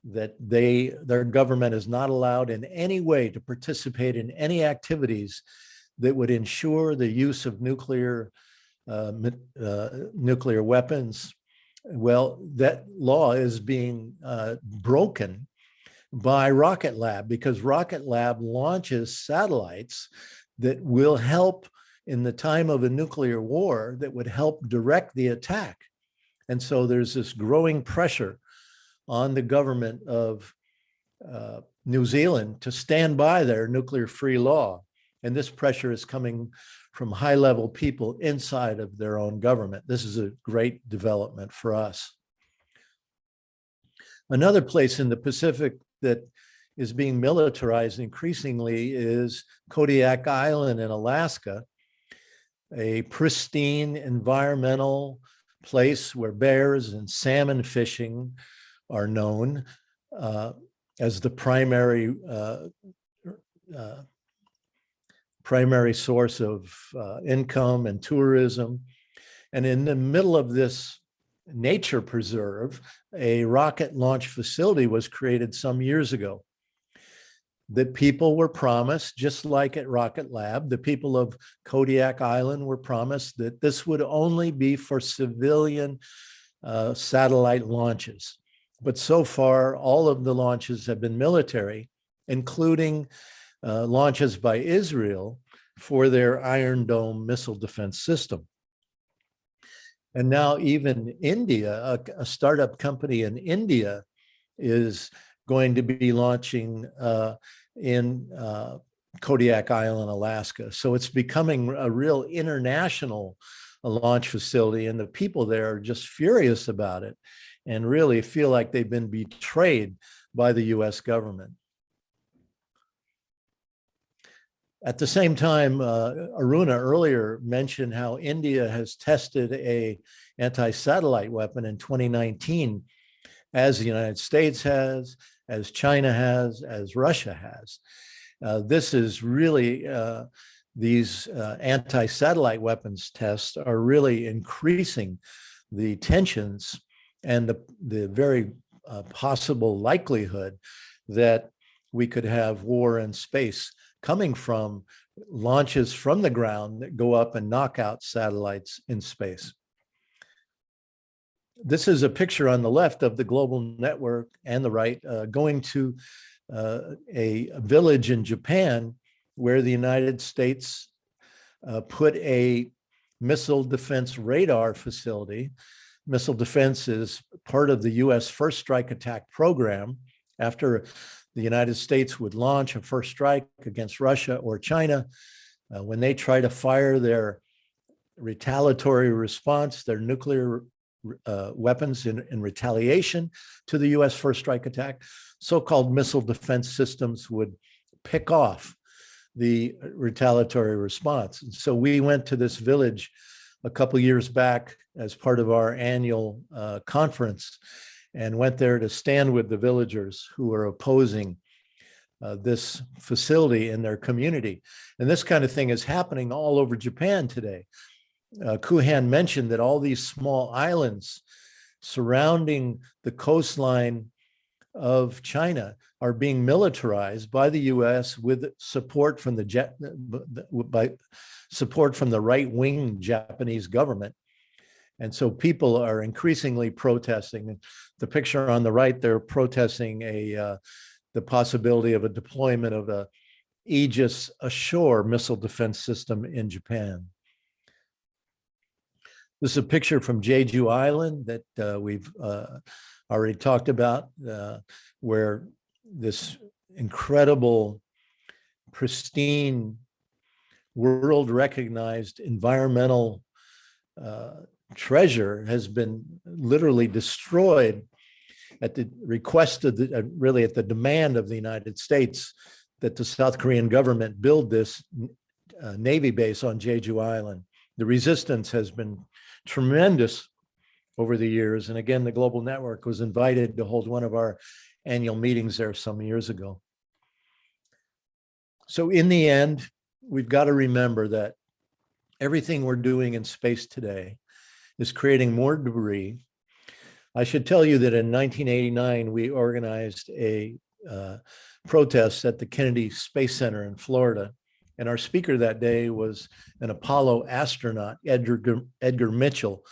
that their government is not allowed in any way to participate in any activities that would ensure the use of nuclear weapons. Well, that law is being broken by Rocket Lab, because Rocket Lab launches satellites that will help in the time of a nuclear war, that would help direct the attack. And so there's this growing pressure on the government of New Zealand to stand by their nuclear-free law. And this pressure is coming from high-level people inside of their own government. This is a great development for us. Another place in the Pacific that is being militarized increasingly is Kodiak Island in Alaska, a pristine environmental place where bears and salmon fishing are known as the primary source of income and tourism. And in the middle of this nature preserve, a rocket launch facility was created some years ago. The people were promised, just like at Rocket Lab, the people of Kodiak Island were promised that this would only be for civilian satellite launches. But so far, all of the launches have been military, including launches by Israel for their Iron Dome missile defense system. And now even India, a startup company in India, is going to be launching in Kodiak Island, Alaska. So it's becoming a real international launch facility, and the people there are just furious about it and really feel like they've been betrayed by the US government. At the same time, Aruna earlier mentioned how India has tested a anti-satellite weapon in 2019, as the United States has, as China has, as Russia has. This is really, these anti-satellite weapons tests are really increasing the tensions and the very possible likelihood that we could have war in space coming from launches from the ground that go up and knock out satellites in space. This is a picture on the left of the global network and the right going to a village in Japan where the United States put a missile defense radar facility. Missile defense is part of the US first strike attack program. After the United States would launch a first strike against Russia or China, when they try to fire their retaliatory response, their nuclear weapons in retaliation to the US first strike attack, so-called missile defense systems would pick off the retaliatory response. And so we went to this village a couple of years back as part of our annual conference and went there to stand with the villagers who are opposing this facility in their community. And this kind of thing is happening all over Japan today. Kuhan mentioned that all these small islands surrounding the coastline of China are being militarized by the US with support from the right-wing Japanese government. And so people are increasingly protesting. The picture on the right, they're protesting the possibility of a deployment of a Aegis ashore missile defense system in Japan. This is a picture from Jeju Island that we've already talked about, where this incredible, pristine, world-recognized environmental treasure has been literally destroyed at the request of really at the demand of the United States, that the South Korean government build this Navy base on Jeju Island. The resistance has been tremendous over the years. And again, the Global Network was invited to hold one of our annual meetings there some years ago. So in the end, we've got to remember that everything we're doing in space today is creating more debris. I should tell you that in 1989, we organized a protest at the Kennedy Space Center in Florida. And our speaker that day was an Apollo astronaut, Edgar Mitchell,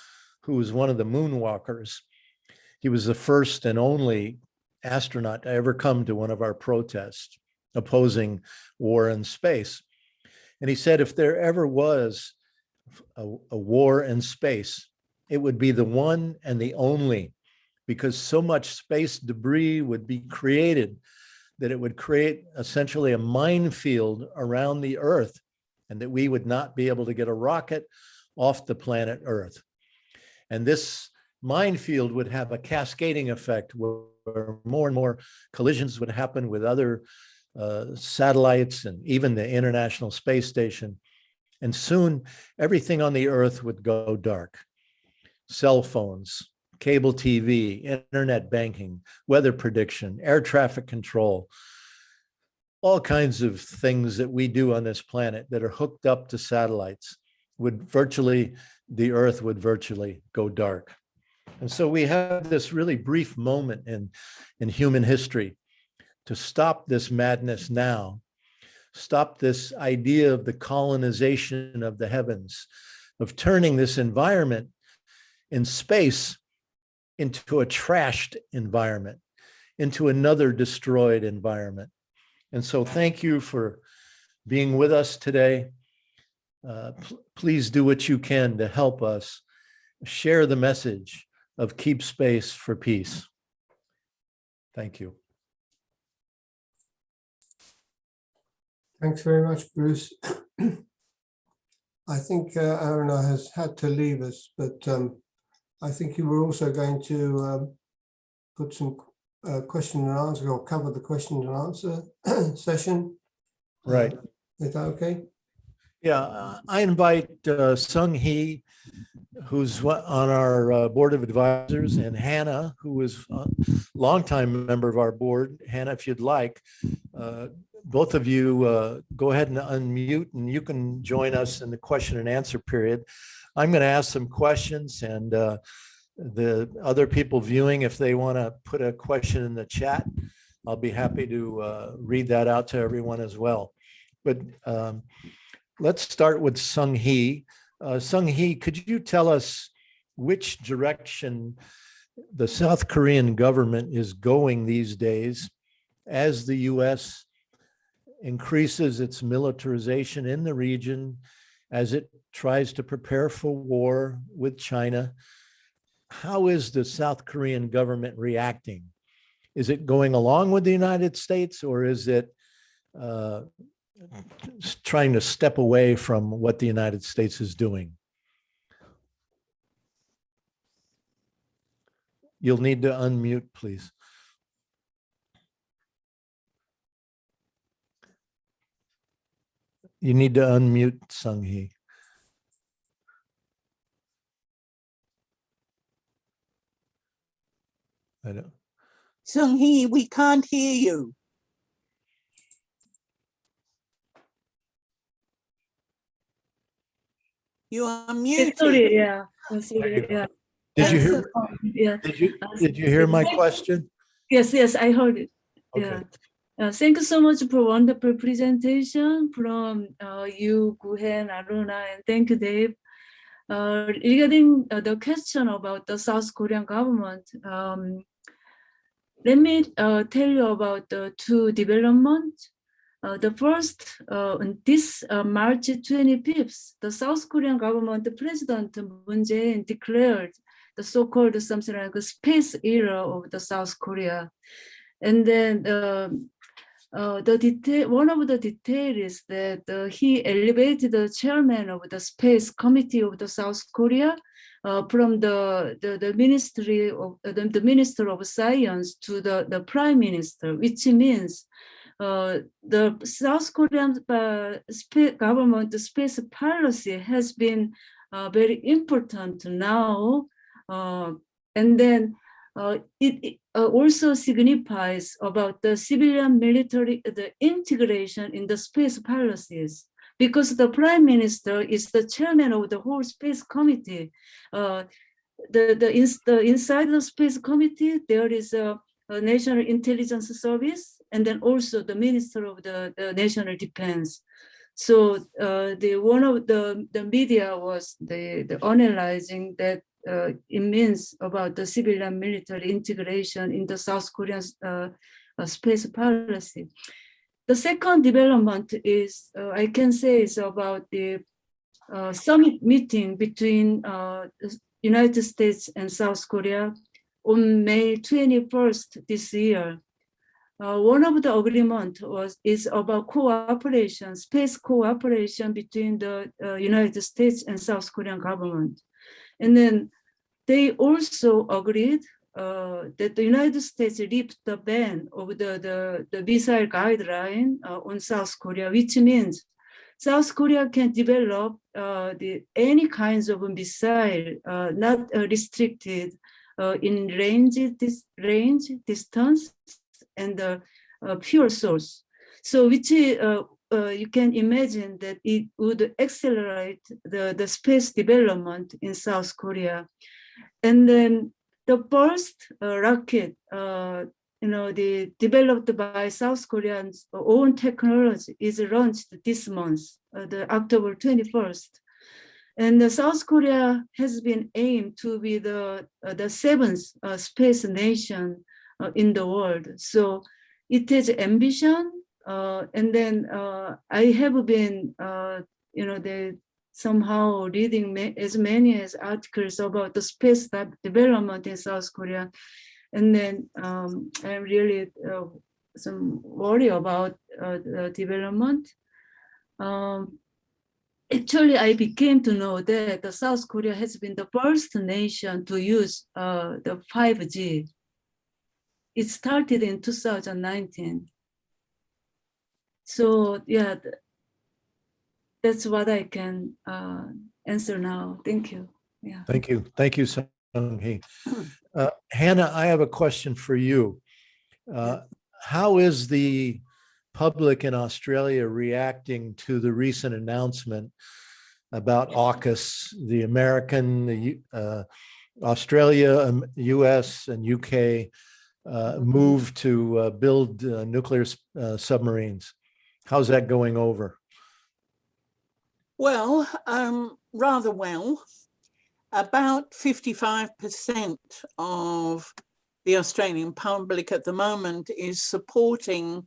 who was one of the moonwalkers. He was the first and only astronaut to ever come to one of our protests opposing war in space. And he said, if there ever was a war in space, it would be the one and the only, because so much space debris would be created that it would create essentially a minefield around the Earth, and that we would not be able to get a rocket off the planet Earth. And this minefield would have a cascading effect where more and more collisions would happen with other satellites and even the International Space Station. And soon everything on the Earth would go dark. Cell phones, cable TV, internet banking, weather prediction, air traffic control, all kinds of things that we do on this planet that are hooked up to satellites the Earth would virtually go dark. And so we have this really brief moment in human history to stop this madness now, stop this idea of the colonization of the heavens, of turning this environment in space into a trashed environment, into another destroyed environment. And so thank you for being with us today. Please do what you can to help us share the message of keep space for peace. Thank you. Thanks very much, Bruce. I think Aruna has had to leave us, but I think you were also going to put some question and answer, or cover the question and answer session. Right. Is that okay? Yeah, I invite Sung Hee, who's on our board of advisors, and Hannah, who is a longtime member of our board. Hannah, if you'd like, both of you go ahead and unmute, and you can join us in the question and answer period. I'm going to ask some questions, and the other people viewing, if they want to put a question in the chat, I'll be happy to read that out to everyone as well. But let's start with Sung Hee. Sung Hee, could you tell us which direction the South Korean government is going these days as the U.S. increases its militarization in the region, as it tries to prepare for war with China? How is the South Korean government reacting? Is it going along with the United States, or is it trying to step away from what the United States is doing? You'll need to unmute, please. You need to unmute, Sung Hee. I don't. Sung Hee, we can't hear you. You are muted. Sorry, yeah. I'm There you sorry, go. yeah. Did you hear? Yeah. Did you hear my question? Yes, I heard it. Okay. Yeah. Thank you so much for wonderful presentation from you, Guhen, Aruna, and thank you, Dave. Regarding the question about the South Korean government, let me tell you about the two developments. The first, on this March 25th, the South Korean government, the President Moon Jae-in declared the so-called something like a space era of the South Korea. And then the detail, one of the details is that he elevated the chairman of the Space Committee of the South Korea from the Ministry of the Minister of Science to the Prime Minister, which means the South Korean government space policy has been very important now, and then it also signifies about the civilian military, the integration in the space policies, because the Prime Minister is the chairman of the whole Space Committee. Inside the Space Committee, there is a National Intelligence Service, and then also the Minister of the National Defense. So one of the media was the analyzing that it means about the civilian military integration in the South Korean space policy. The second development is, I can say, is about the summit meeting between the United States and South Korea on May 21st this year. One of the agreement is about cooperation, space cooperation between the United States and South Korean government. And then they also agreed that the United States lift the ban of the missile guideline on South Korea, which means South Korea can develop any kinds of missile, not restricted in range, distance, and the pure source. So which you can imagine that it would accelerate the space development in South Korea. And then the first rocket, developed by South Korea's own technology is launched this month, the October 21st. And South Korea has been aimed to be the seventh space nation in the world. So it has ambition. And then I have been, somehow reading as many as articles about the space development in South Korea. And then I'm really some worry about the development. Actually, I became to know that the South Korea has been the first nation to use the 5G. It started in 2019. So yeah, that's what I can answer now. Thank you. Yeah. Thank you. Thank you, Sung-hee. Hannah, I have a question for you. How is the public in Australia reacting to the recent announcement about AUKUS, the American, Australia, US, and UK move to build nuclear submarines? How's that going over? Well, rather well. About 55% of the Australian public at the moment is supporting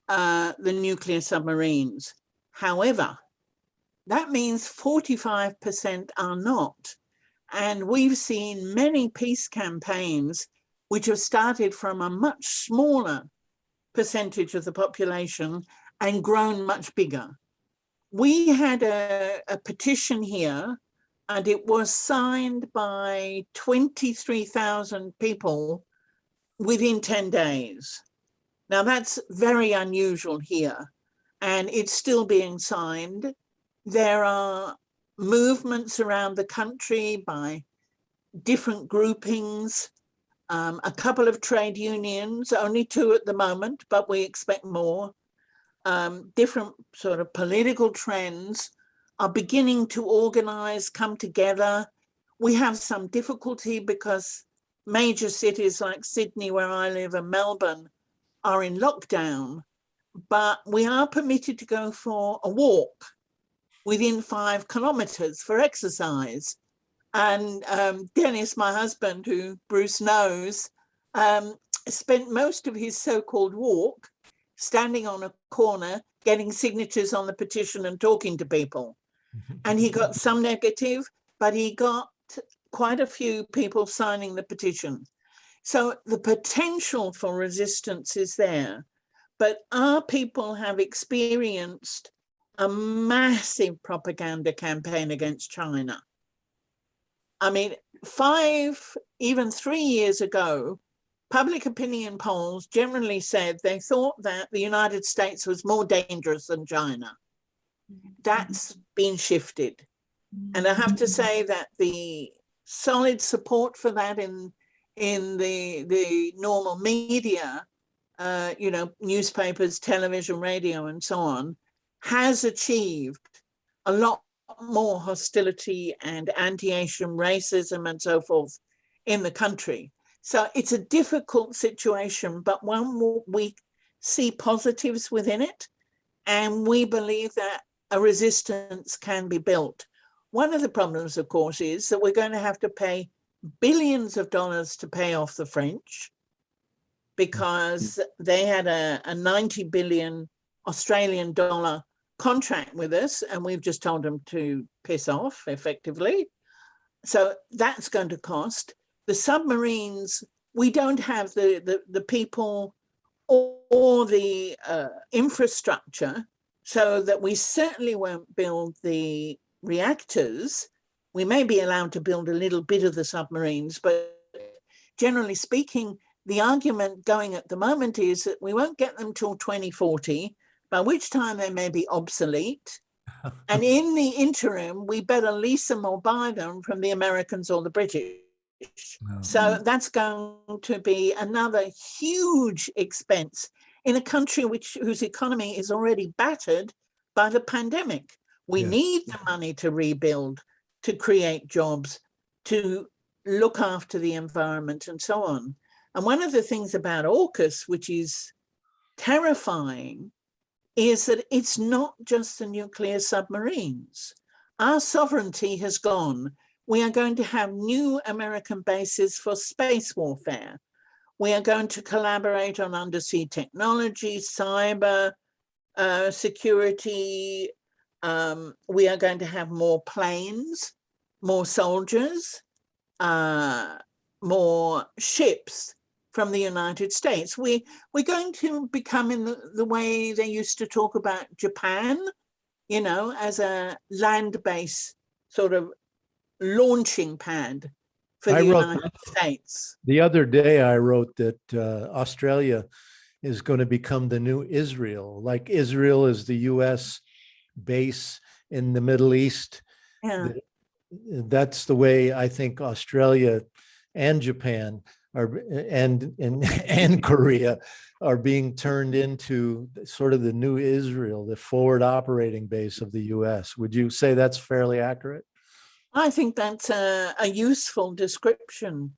the nuclear submarines. However, that means 45% are not. And we've seen many peace campaigns which have started from a much smaller percentage of the population and grown much bigger. We had a petition here, and it was signed by 23,000 people within 10 days. Now that's very unusual here, and it's still being signed. There are movements around the country by different groupings, a couple of trade unions, only 2 at the moment, but we expect more. Different sort of political trends are beginning to organize, come together. We have some difficulty because major cities like Sydney, where I live, and Melbourne are in lockdown, but we are permitted to go for a walk within 5 kilometers for exercise. And Dennis, my husband, who Bruce knows, spent most of his so-called walk standing on a corner, getting signatures on the petition and talking to people. And he got some negative, but he got quite a few people signing the petition. So the potential for resistance is there, but our people have experienced a massive propaganda campaign against China. I mean, 5, even 3 years ago, public opinion polls generally said they thought that the United States was more dangerous than China. That's been shifted. And I have to say that the solid support for that in the normal media, newspapers, television, radio, and so on, has achieved a lot more hostility and anti-Asian racism and so forth in the country. So it's a difficult situation, but one we see positives within it, and we believe that a resistance can be built. One of the problems, of course, is that we're going to have to pay billions of dollars to pay off the French, because they had a 90 billion Australian dollar contract with us, and we've just told them to piss off effectively. So that's going to cost. The submarines, we don't have the people or the infrastructure, so that we certainly won't build the reactors. We may be allowed to build a little bit of the submarines, but generally speaking, the argument going at the moment is that we won't get them till 2040, by which time they may be obsolete. And in the interim, we better lease them or buy them from the Americans or the British. So that's going to be another huge expense in a country whose economy is already battered by the pandemic. We need the money to rebuild, to create jobs, to look after the environment and so on. And one of the things about AUKUS, which is terrifying, is that it's not just the nuclear submarines. Our sovereignty has gone. We are going to have new American bases for space warfare. We are going to collaborate on undersea technology, cyber security. We are going to have more planes, more soldiers, more ships from the United States. We're going to become in the way they used to talk about Japan, you know, as a land-based sort of launching pad for the United States. The other day I wrote that Australia is going to become the new Israel, like Israel is the US base in the Middle East. Yeah. That's the way I think Australia and Japan are, and Korea are being turned into sort of the new Israel, the forward operating base of the US. Would you say that's fairly accurate? I think that's a useful description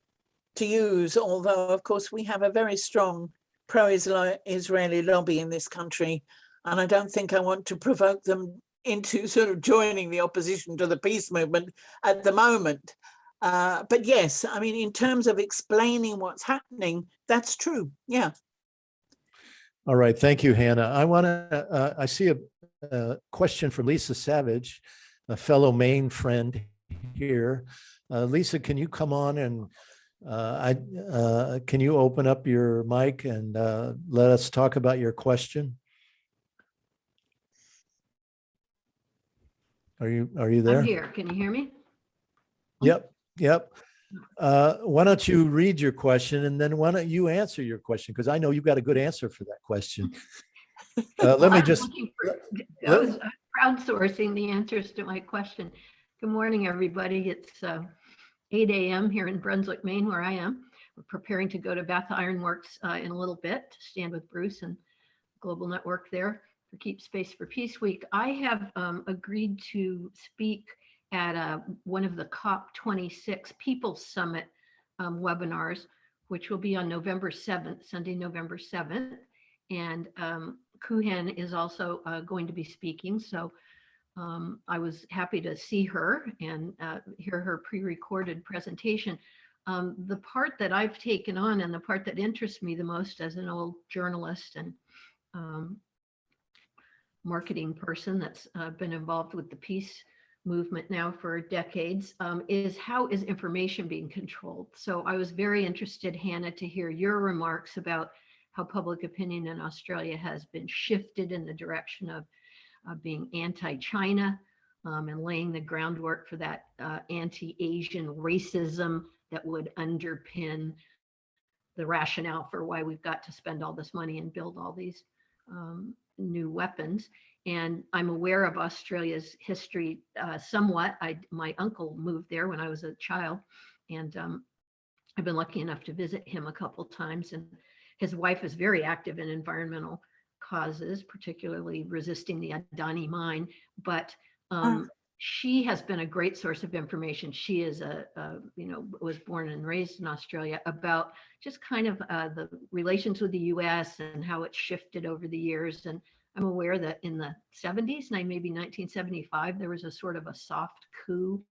to use, although of course we have a very strong pro-Israeli lobby in this country, and I don't think I want to provoke them into sort of joining the opposition to the peace movement at the moment. But yes, I mean, in terms of explaining what's happening, that's true. Yeah. All right. Thank you, Hannah. I see a question from Lisa Savage, a fellow Maine friend here. Lisa, can you come on and can you open up your mic and let us talk about your question? Are you there? I'm here. Can you hear me? Yep. Why don't you read your question and then why don't you answer your question? Because I know you've got a good answer for that question. Let me just. I was crowdsourcing the answers to my question. Good morning, everybody. It's 8 a.m. here in Brunswick, Maine, where I am. We're preparing to go to Bath Iron Works in a little bit to stand with Bruce and Global Network there for Keep Space for Peace Week. I have agreed to speak at one of the COP26 People's Summit webinars, which will be on November 7th, Sunday, November 7th. And Kuhan is also going to be speaking. So I was happy to see her and hear her pre-recorded presentation. The part that I've taken on and the part that interests me the most as an old journalist and marketing person that's been involved with the peace movement now for decades is how is information being controlled? So I was very interested, Hannah, to hear your remarks about how public opinion in Australia has been shifted in the direction of being anti-China and laying the groundwork for that anti-Asian racism that would underpin the rationale for why we've got to spend all this money and build all these new weapons. And I'm aware of Australia's history somewhat. My uncle moved there when I was a child, and I've been lucky enough to visit him a couple times. And his wife is very active in environmental causes, particularly resisting the Adani mine. But she has been a great source of information. She is was born and raised in Australia, about just kind of the relations with the U.S. and how it's shifted over the years. And I'm aware that in the 70s, maybe 1975, there was a sort of a soft coup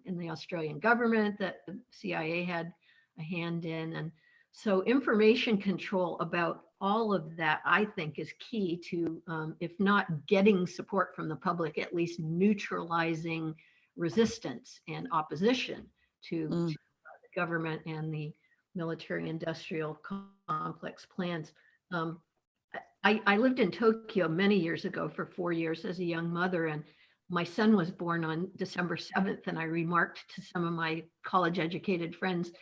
in the Australian government that the CIA had a hand in. And so information control about all of that, I think, is key to, if not getting support from the public, at least neutralizing resistance and opposition to the government and the military-industrial complex plans. I lived in Tokyo many years ago for 4 years as a young mother, and my son was born on December 7th, and I remarked to some of my college-educated friends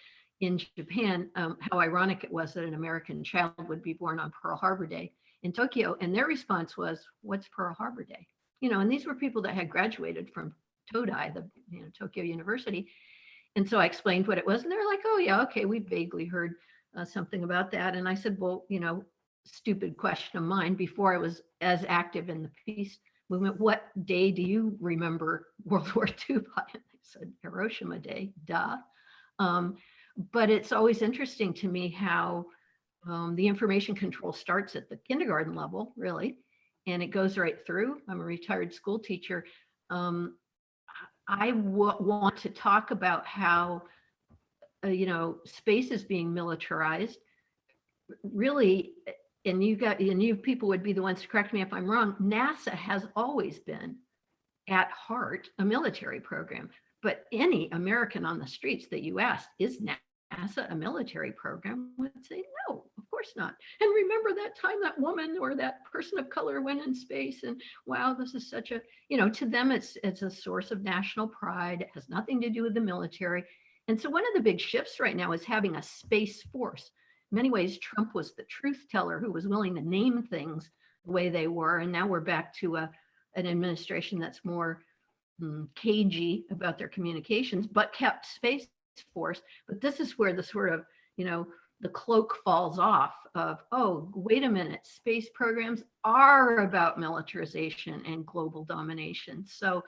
in Japan how ironic it was that an American child would be born on Pearl Harbor Day in Tokyo, and their response was, "What's Pearl Harbor Day?" You know, and these were people that had graduated from Todai, the Tokyo University, and so I explained what it was, and they were like, "Oh yeah, okay, we vaguely heard something about that." And I said, "Well, stupid question of mine, before I was as active in the peace movement, what day do you remember World War II by?" And they said, "Hiroshima Day, duh." But it's always interesting to me how the information control starts at the kindergarten level, really, and it goes right through. I'm a retired school teacher. I want to talk about how, space is being militarized. Really, and you people would be the ones to correct me if I'm wrong. NASA has always been, at heart, a military program. But any American on the streets that you ask, is NASA a military program, would say no, of course not. And remember that time that woman or that person of color went in space, and wow, this is such a, to them it's a source of national pride. It has nothing to do with the military. And so one of the big shifts right now is having a space force. In many ways, Trump was the truth teller who was willing to name things the way they were. And now we're back to an administration that's more cagey about their communications, but kept Space Force. But this is where the sort of, the cloak falls off of, oh, wait a minute, space programs are about militarization and global domination. So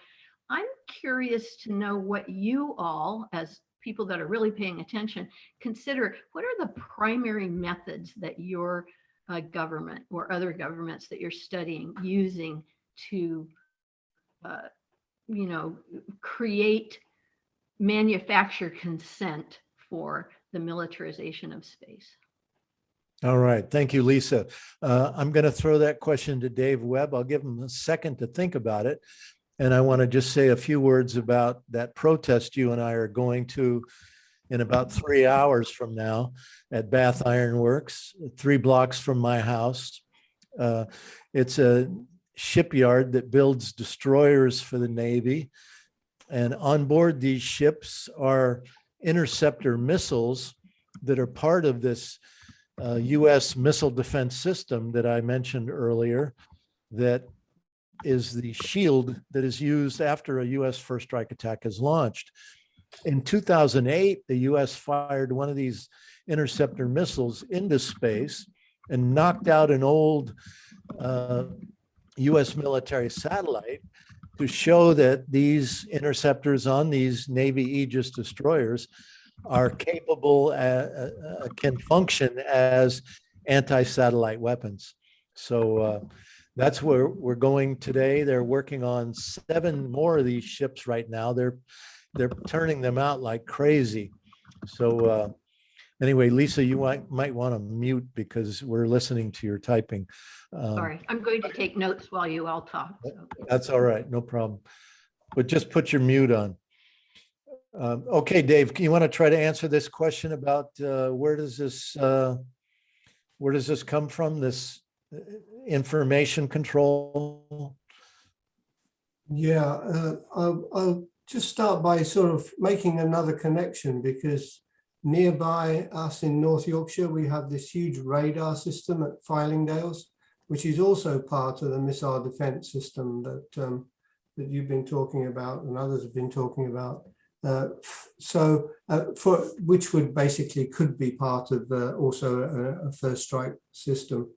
I'm curious to know what you all, as people that are really paying attention, consider. What are the primary methods that your government or other governments that you're studying using to create, manufacture consent for the militarization of space? All right. Thank you, Lisa. I'm going to throw that question to Dave Webb. I'll give him a second to think about it. And I want to just say a few words about that protest you and I are going to in about 3 hours from now at Bath Iron Works, 3 blocks from my house. It's a shipyard that builds destroyers for the Navy. And on board these ships are interceptor missiles that are part of this U.S. missile defense system that I mentioned earlier, that is the shield that is used after a U.S. first strike attack is launched. In 2008, the U.S. fired one of these interceptor missiles into space and knocked out an old U.S. military satellite to show that these interceptors on these Navy Aegis destroyers are capable, can function as anti-satellite weapons. So that's where we're going today. They're working on 7 more of these ships right now. They're turning them out like crazy. So anyway, Lisa, you might want to mute because we're listening to your typing. Sorry, I'm going to take notes while you all talk. So. That's all right, no problem. But just put your mute on. Okay, Dave, you want to try to answer this question about where does this come from, this information control? Yeah, I'll just start by sort of making another connection, because nearby us in North Yorkshire, we have this huge radar system at Fylingdales, which is also part of the missile defense system that you've been talking about and others have been talking about. For which would basically could be part of also a first strike system.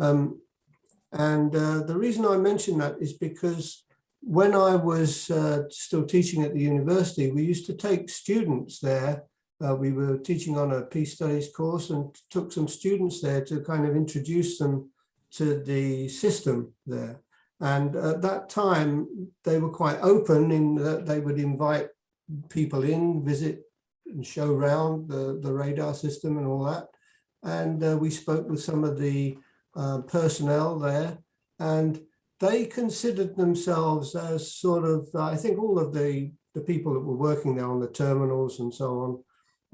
And the reason I mention that is because when I was still teaching at the university, we used to take students there. We were teaching on a peace studies course and took some students there to kind of introduce them to the system there. And at that time, they were quite open in that they would invite people in, visit and show around the radar system and all that. And we spoke with some of the personnel there, and they considered themselves as sort of, I think all of the people that were working there on the terminals and so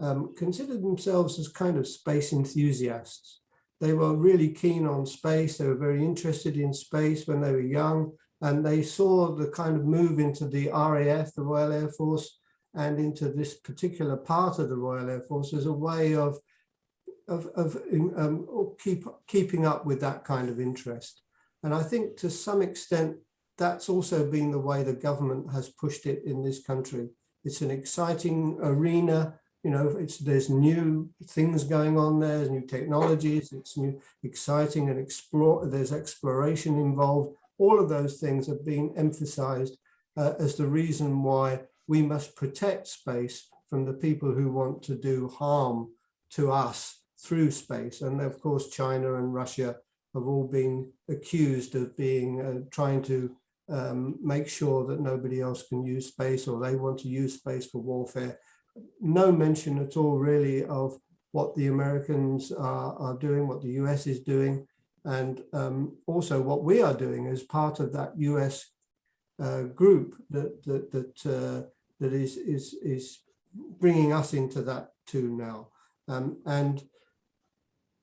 on, considered themselves as kind of space enthusiasts. They were really keen on space. They were very interested in space when they were young, and they saw the kind of move into the RAF, the Royal Air Force, and into this particular part of the Royal Air Force as a way of keeping up with that kind of interest. And I think to some extent, that's also been the way the government has pushed it in this country. It's an exciting arena. You know, there's new things going on there, there's new technologies, it's new, exciting, and there's exploration involved. All of those things have been emphasized as the reason why we must protect space from the people who want to do harm to us through space. And of course, China and Russia have all been accused of being trying to make sure that nobody else can use space, or they want to use space for warfare. No mention at all really of what the Americans are doing, what the US is doing, and also what we are doing as part of that US group that is bringing us into that too now. And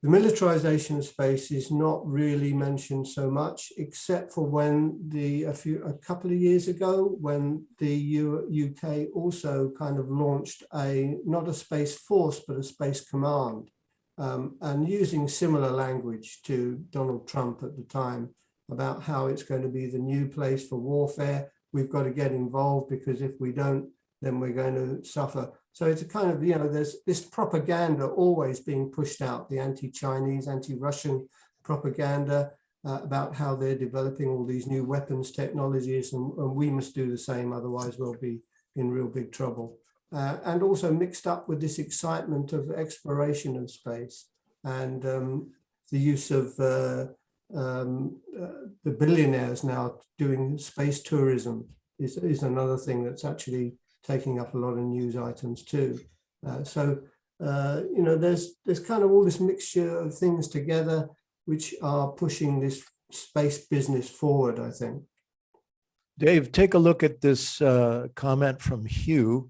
the militarization of space is not really mentioned so much, except for when a couple of years ago, when the UK also kind of launched not a space force, but a space command, and using similar language to Donald Trump at the time about how it's going to be the new place for warfare. We've got to get involved because if we don't, then we're going to suffer. So it's a kind of, there's this propaganda always being pushed out, the anti-Chinese, anti-Russian propaganda about how they're developing all these new weapons technologies, and we must do the same, otherwise we'll be in real big trouble. And also mixed up with this excitement of exploration of space and the use of the billionaires now doing space tourism is another thing that's actually taking up a lot of news items too. So there's kind of all this mixture of things together which are pushing this space business forward, I think. Dave, take a look at this comment from Hugh,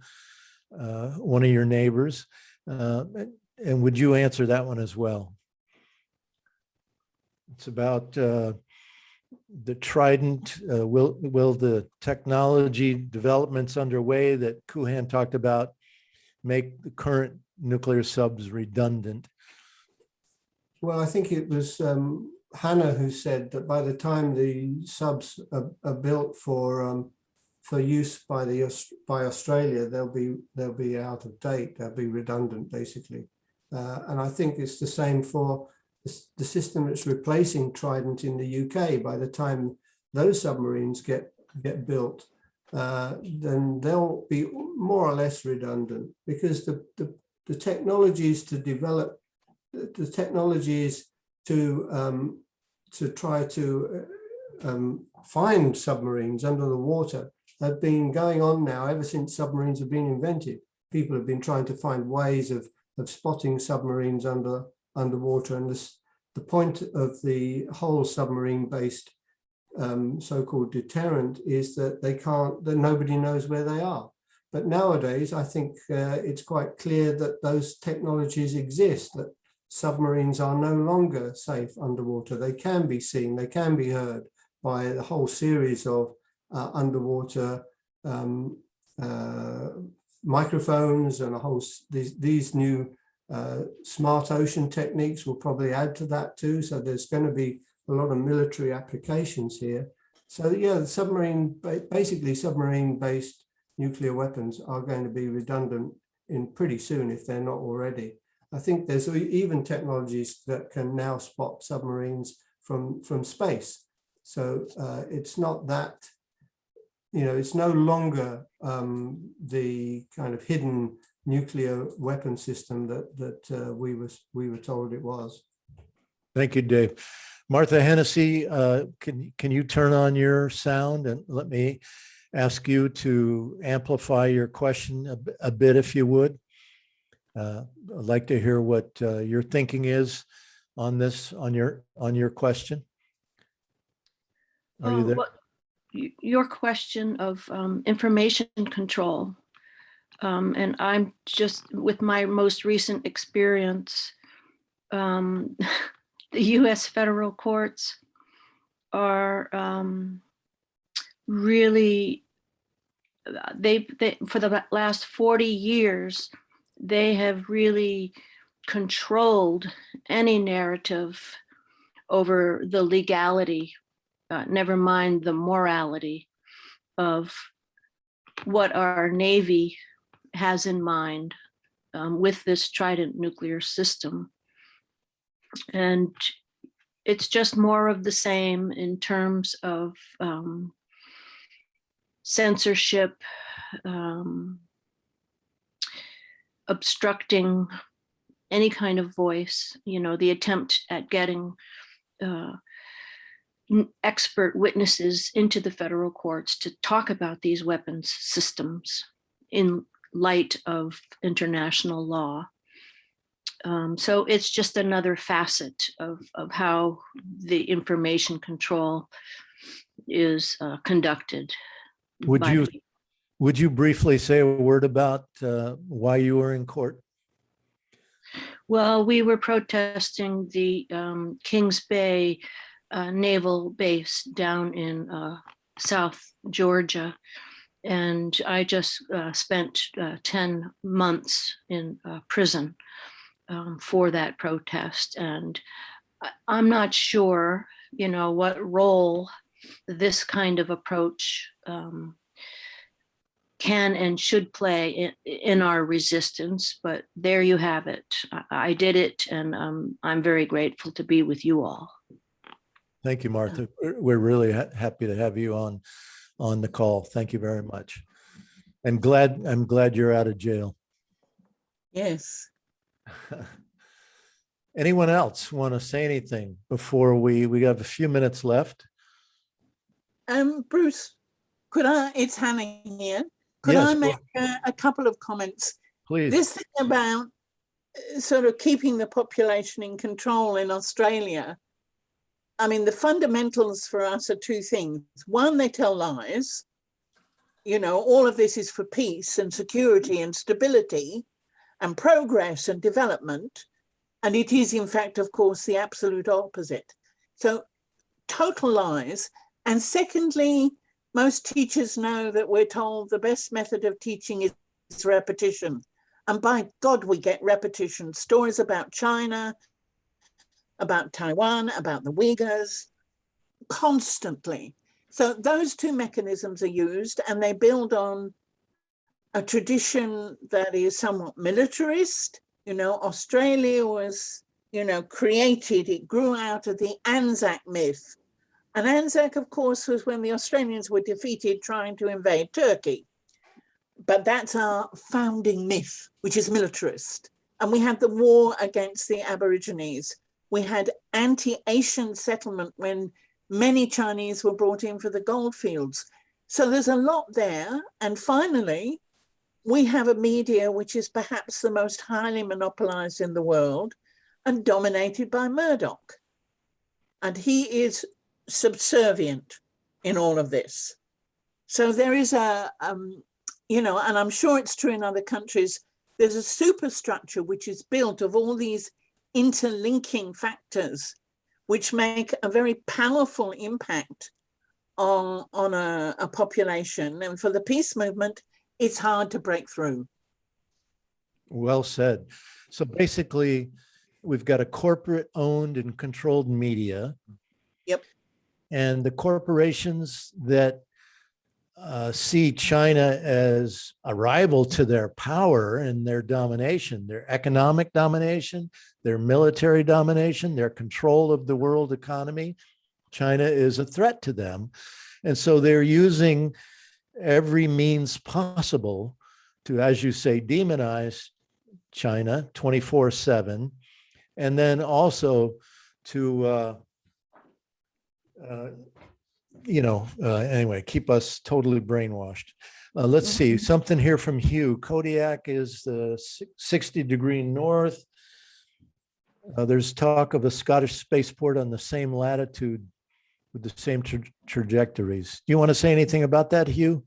one of your neighbors, and would you answer that one as well? It's about the Trident. Will the technology developments underway that Kuhan talked about make the current nuclear subs redundant? Well, I think it was Hannah who said that by the time the subs are built for use by Australia, they'll be out of date. They'll be redundant, basically. And I think it's the same for the system that's replacing Trident in the UK. By the time those submarines get built, then they'll be more or less redundant, because the technologies to develop, the technologies to try to find submarines under the water have been going on now ever since submarines have been invented. People have been trying to find ways of spotting submarines underwater, and the point of the whole submarine-based so-called deterrent is that that nobody knows where they are. But nowadays, I think it's quite clear that those technologies exist, that submarines are no longer safe underwater. They can be seen, they can be heard by a whole series of underwater microphones, and these new smart ocean techniques will probably add to that too. So there's going to be a lot of military applications here. So yeah, basically submarine-based nuclear weapons are going to be redundant in pretty soon if they're not already. I think there's even technologies that can now spot submarines from space. So it's not that, it's no longer the kind of hidden nuclear weapon system that we were told it was. Thank you, Dave. Martha Hennessy, can you turn on your sound and let me ask you to amplify your question a bit, if you would? I'd like to hear what your thinking is on this, on your question. Are you there? Your question of information control. And I'm just, with my most recent experience, the US federal courts are really, they for the last 40 years, they have really controlled any narrative over the legality, never mind the morality of what our Navy has in mind with this Trident nuclear system. And it's just more of the same in terms of censorship, obstructing any kind of voice, the attempt at getting expert witnesses into the federal courts to talk about these weapons systems in light of international law. So it's just another facet of how the information control is conducted. Would you briefly say a word about why you were in court? Well, we were protesting the Kings Bay naval base down in South Georgia. And I just spent 10 months in prison for that protest. And I'm not sure, what role this kind of approach can and should play in our resistance, but there you have it. I did it, and I'm very grateful to be with you all. Thank you, Martha. We're really happy to have you on the call. Thank you very much. And I'm glad you're out of jail. Yes. Anyone else want to say anything before we have a few minutes left? Bruce, it's Hannah here. Could Yes, I make a couple of comments? please. This thing about sort of keeping the population in control in Australia, I mean, the fundamentals for us are two things. One, they tell lies. All of this is for peace and security and stability and progress and development. And it is, in fact, of course, the absolute opposite. So total lies. And secondly, most teachers know that we're told the best method of teaching is repetition. And by God, we get repetition. Stories about China, about Taiwan, about the Uyghurs, constantly. So those two mechanisms are used, and they build on a tradition that is somewhat militarist. Australia was, created, it grew out of the Anzac myth. And Anzac, of course, was when the Australians were defeated trying to invade Turkey. But that's our founding myth, which is militarist. And we had the war against the Aborigines. We had anti-Asian settlement when many Chinese were brought in for the gold fields. So there's a lot there. And finally, we have a media which is perhaps the most highly monopolized in the world and dominated by Murdoch. And he is subservient in all of this. So there is and I'm sure it's true in other countries, there's a superstructure which is built of all these interlinking factors which make a very powerful impact on a population. And for the peace movement, it's hard to break through. Well said. So basically, we've got a corporate owned and controlled media. Yep. And the corporations that see China as a rival to their power and their domination, their economic domination, their military domination, their control of the world economy. China is a threat to them. And so they're using every means possible to, as you say, demonize China 24/7, and then also to anyway, keep us totally brainwashed. Let's see, something here from Hugh. Kodiak is the 60° north. There's talk of a Scottish spaceport on the same latitude with the same trajectories. Do you want to say anything about that, Hugh?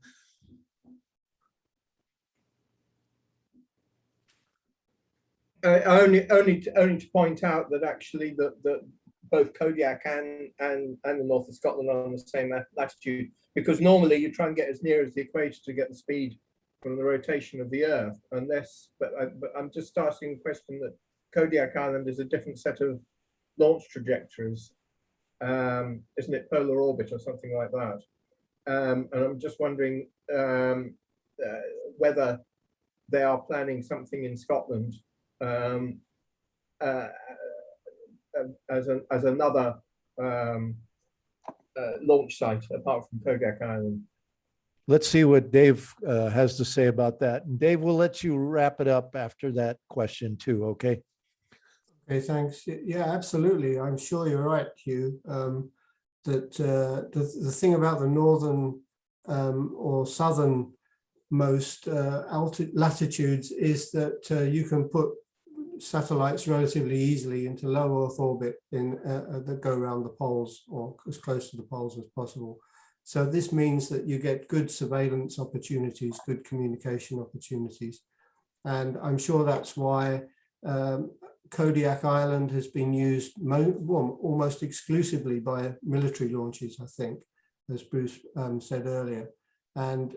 Only to point out that actually that both Kodiak and the north of Scotland are on the same latitude, because normally you try and get as near as the equator to get the speed from the rotation of the Earth. But I'm just asking the question that Kodiak Island is a different set of launch trajectories, isn't it? Polar orbit or something like that. And I'm just wondering whether they are planning something in Scotland as another launch site apart from Kodiak Island. let's see what Dave has to say about that. And Dave, we'll let you wrap it up after that question too, okay? Okay, thanks. Yeah, absolutely. I'm sure you're right, Hugh. That the thing about the northern or southern most latitudes is that you can put satellites relatively easily into low Earth orbit that go around the poles or as close to the poles as possible. So this means that you get good surveillance opportunities, good communication opportunities. And I'm sure that's why Kodiak Island has been used almost exclusively by military launches, I think, as Bruce said earlier. And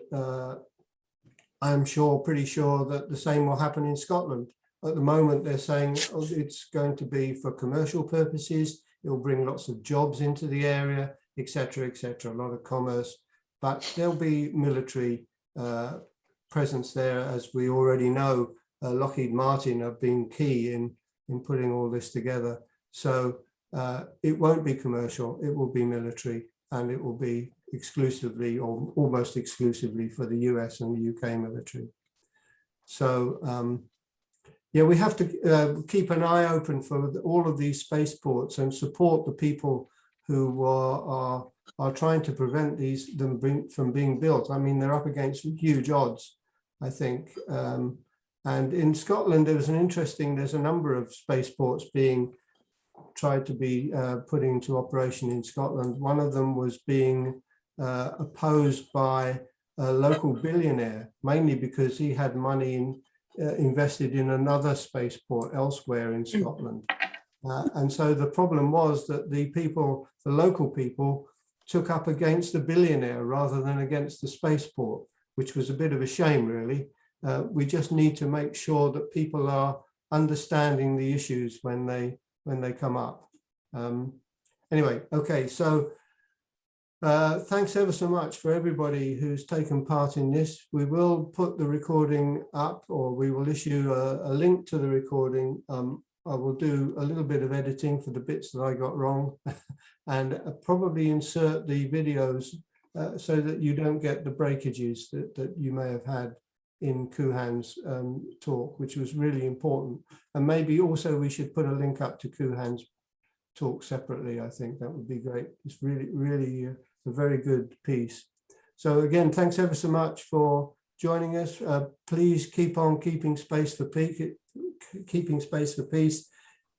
I'm pretty sure that the same will happen in Scotland. At the moment, they're saying it's going to be for commercial purposes. It will bring lots of jobs into the area, etc., etc., a lot of commerce. But there'll be military presence there, as we already know. Lockheed Martin have been key in putting all this together. So it won't be commercial, it will be military, and it will be exclusively or almost exclusively for the US and the UK military. So yeah, we have to keep an eye open for all of these spaceports and support the people who are trying to prevent them from being built. I mean, they're up against huge odds, I think. And in Scotland, there's a number of spaceports being tried to be put into operation in Scotland. One of them was being opposed by a local billionaire, mainly because he had money invested in another spaceport elsewhere in Scotland. And so the problem was that the local people took up against the billionaire rather than against the spaceport, which was a bit of a shame, really. We just need to make sure that people are understanding the issues when they come up. Anyway, okay, so thanks ever so much for everybody who's taken part in this. We will put the recording up, or we will issue a link to the recording. I will do a little bit of editing for the bits that I got wrong and probably insert the videos so that you don't get the breakages that you may have had in Kuhan's talk, which was really important. And maybe also we should put a link up to Kuhan's talk separately. I think that would be great. It's really a very good piece. So again, thanks ever so much for joining us. Please keep on keeping space for peace.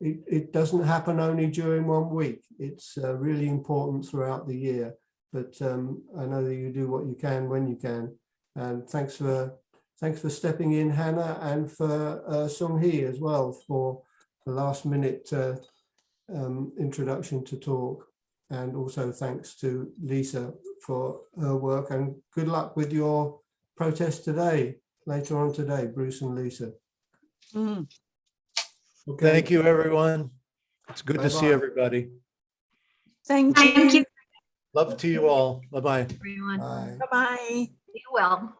It doesn't happen only during 1 week. It's really important throughout the year. But I know that you do what you can when you can. And thanks for stepping in, Hannah, and for Sung Hee as well for the last minute introduction to talk. And also thanks to Lisa for her work, and good luck with your protest today, later on today, Bruce and Lisa. Mm. Okay. Thank you, everyone. It's good to see everybody. Thank you. Love to you all. Bye-bye. Everyone. Bye. Bye-bye. Be well.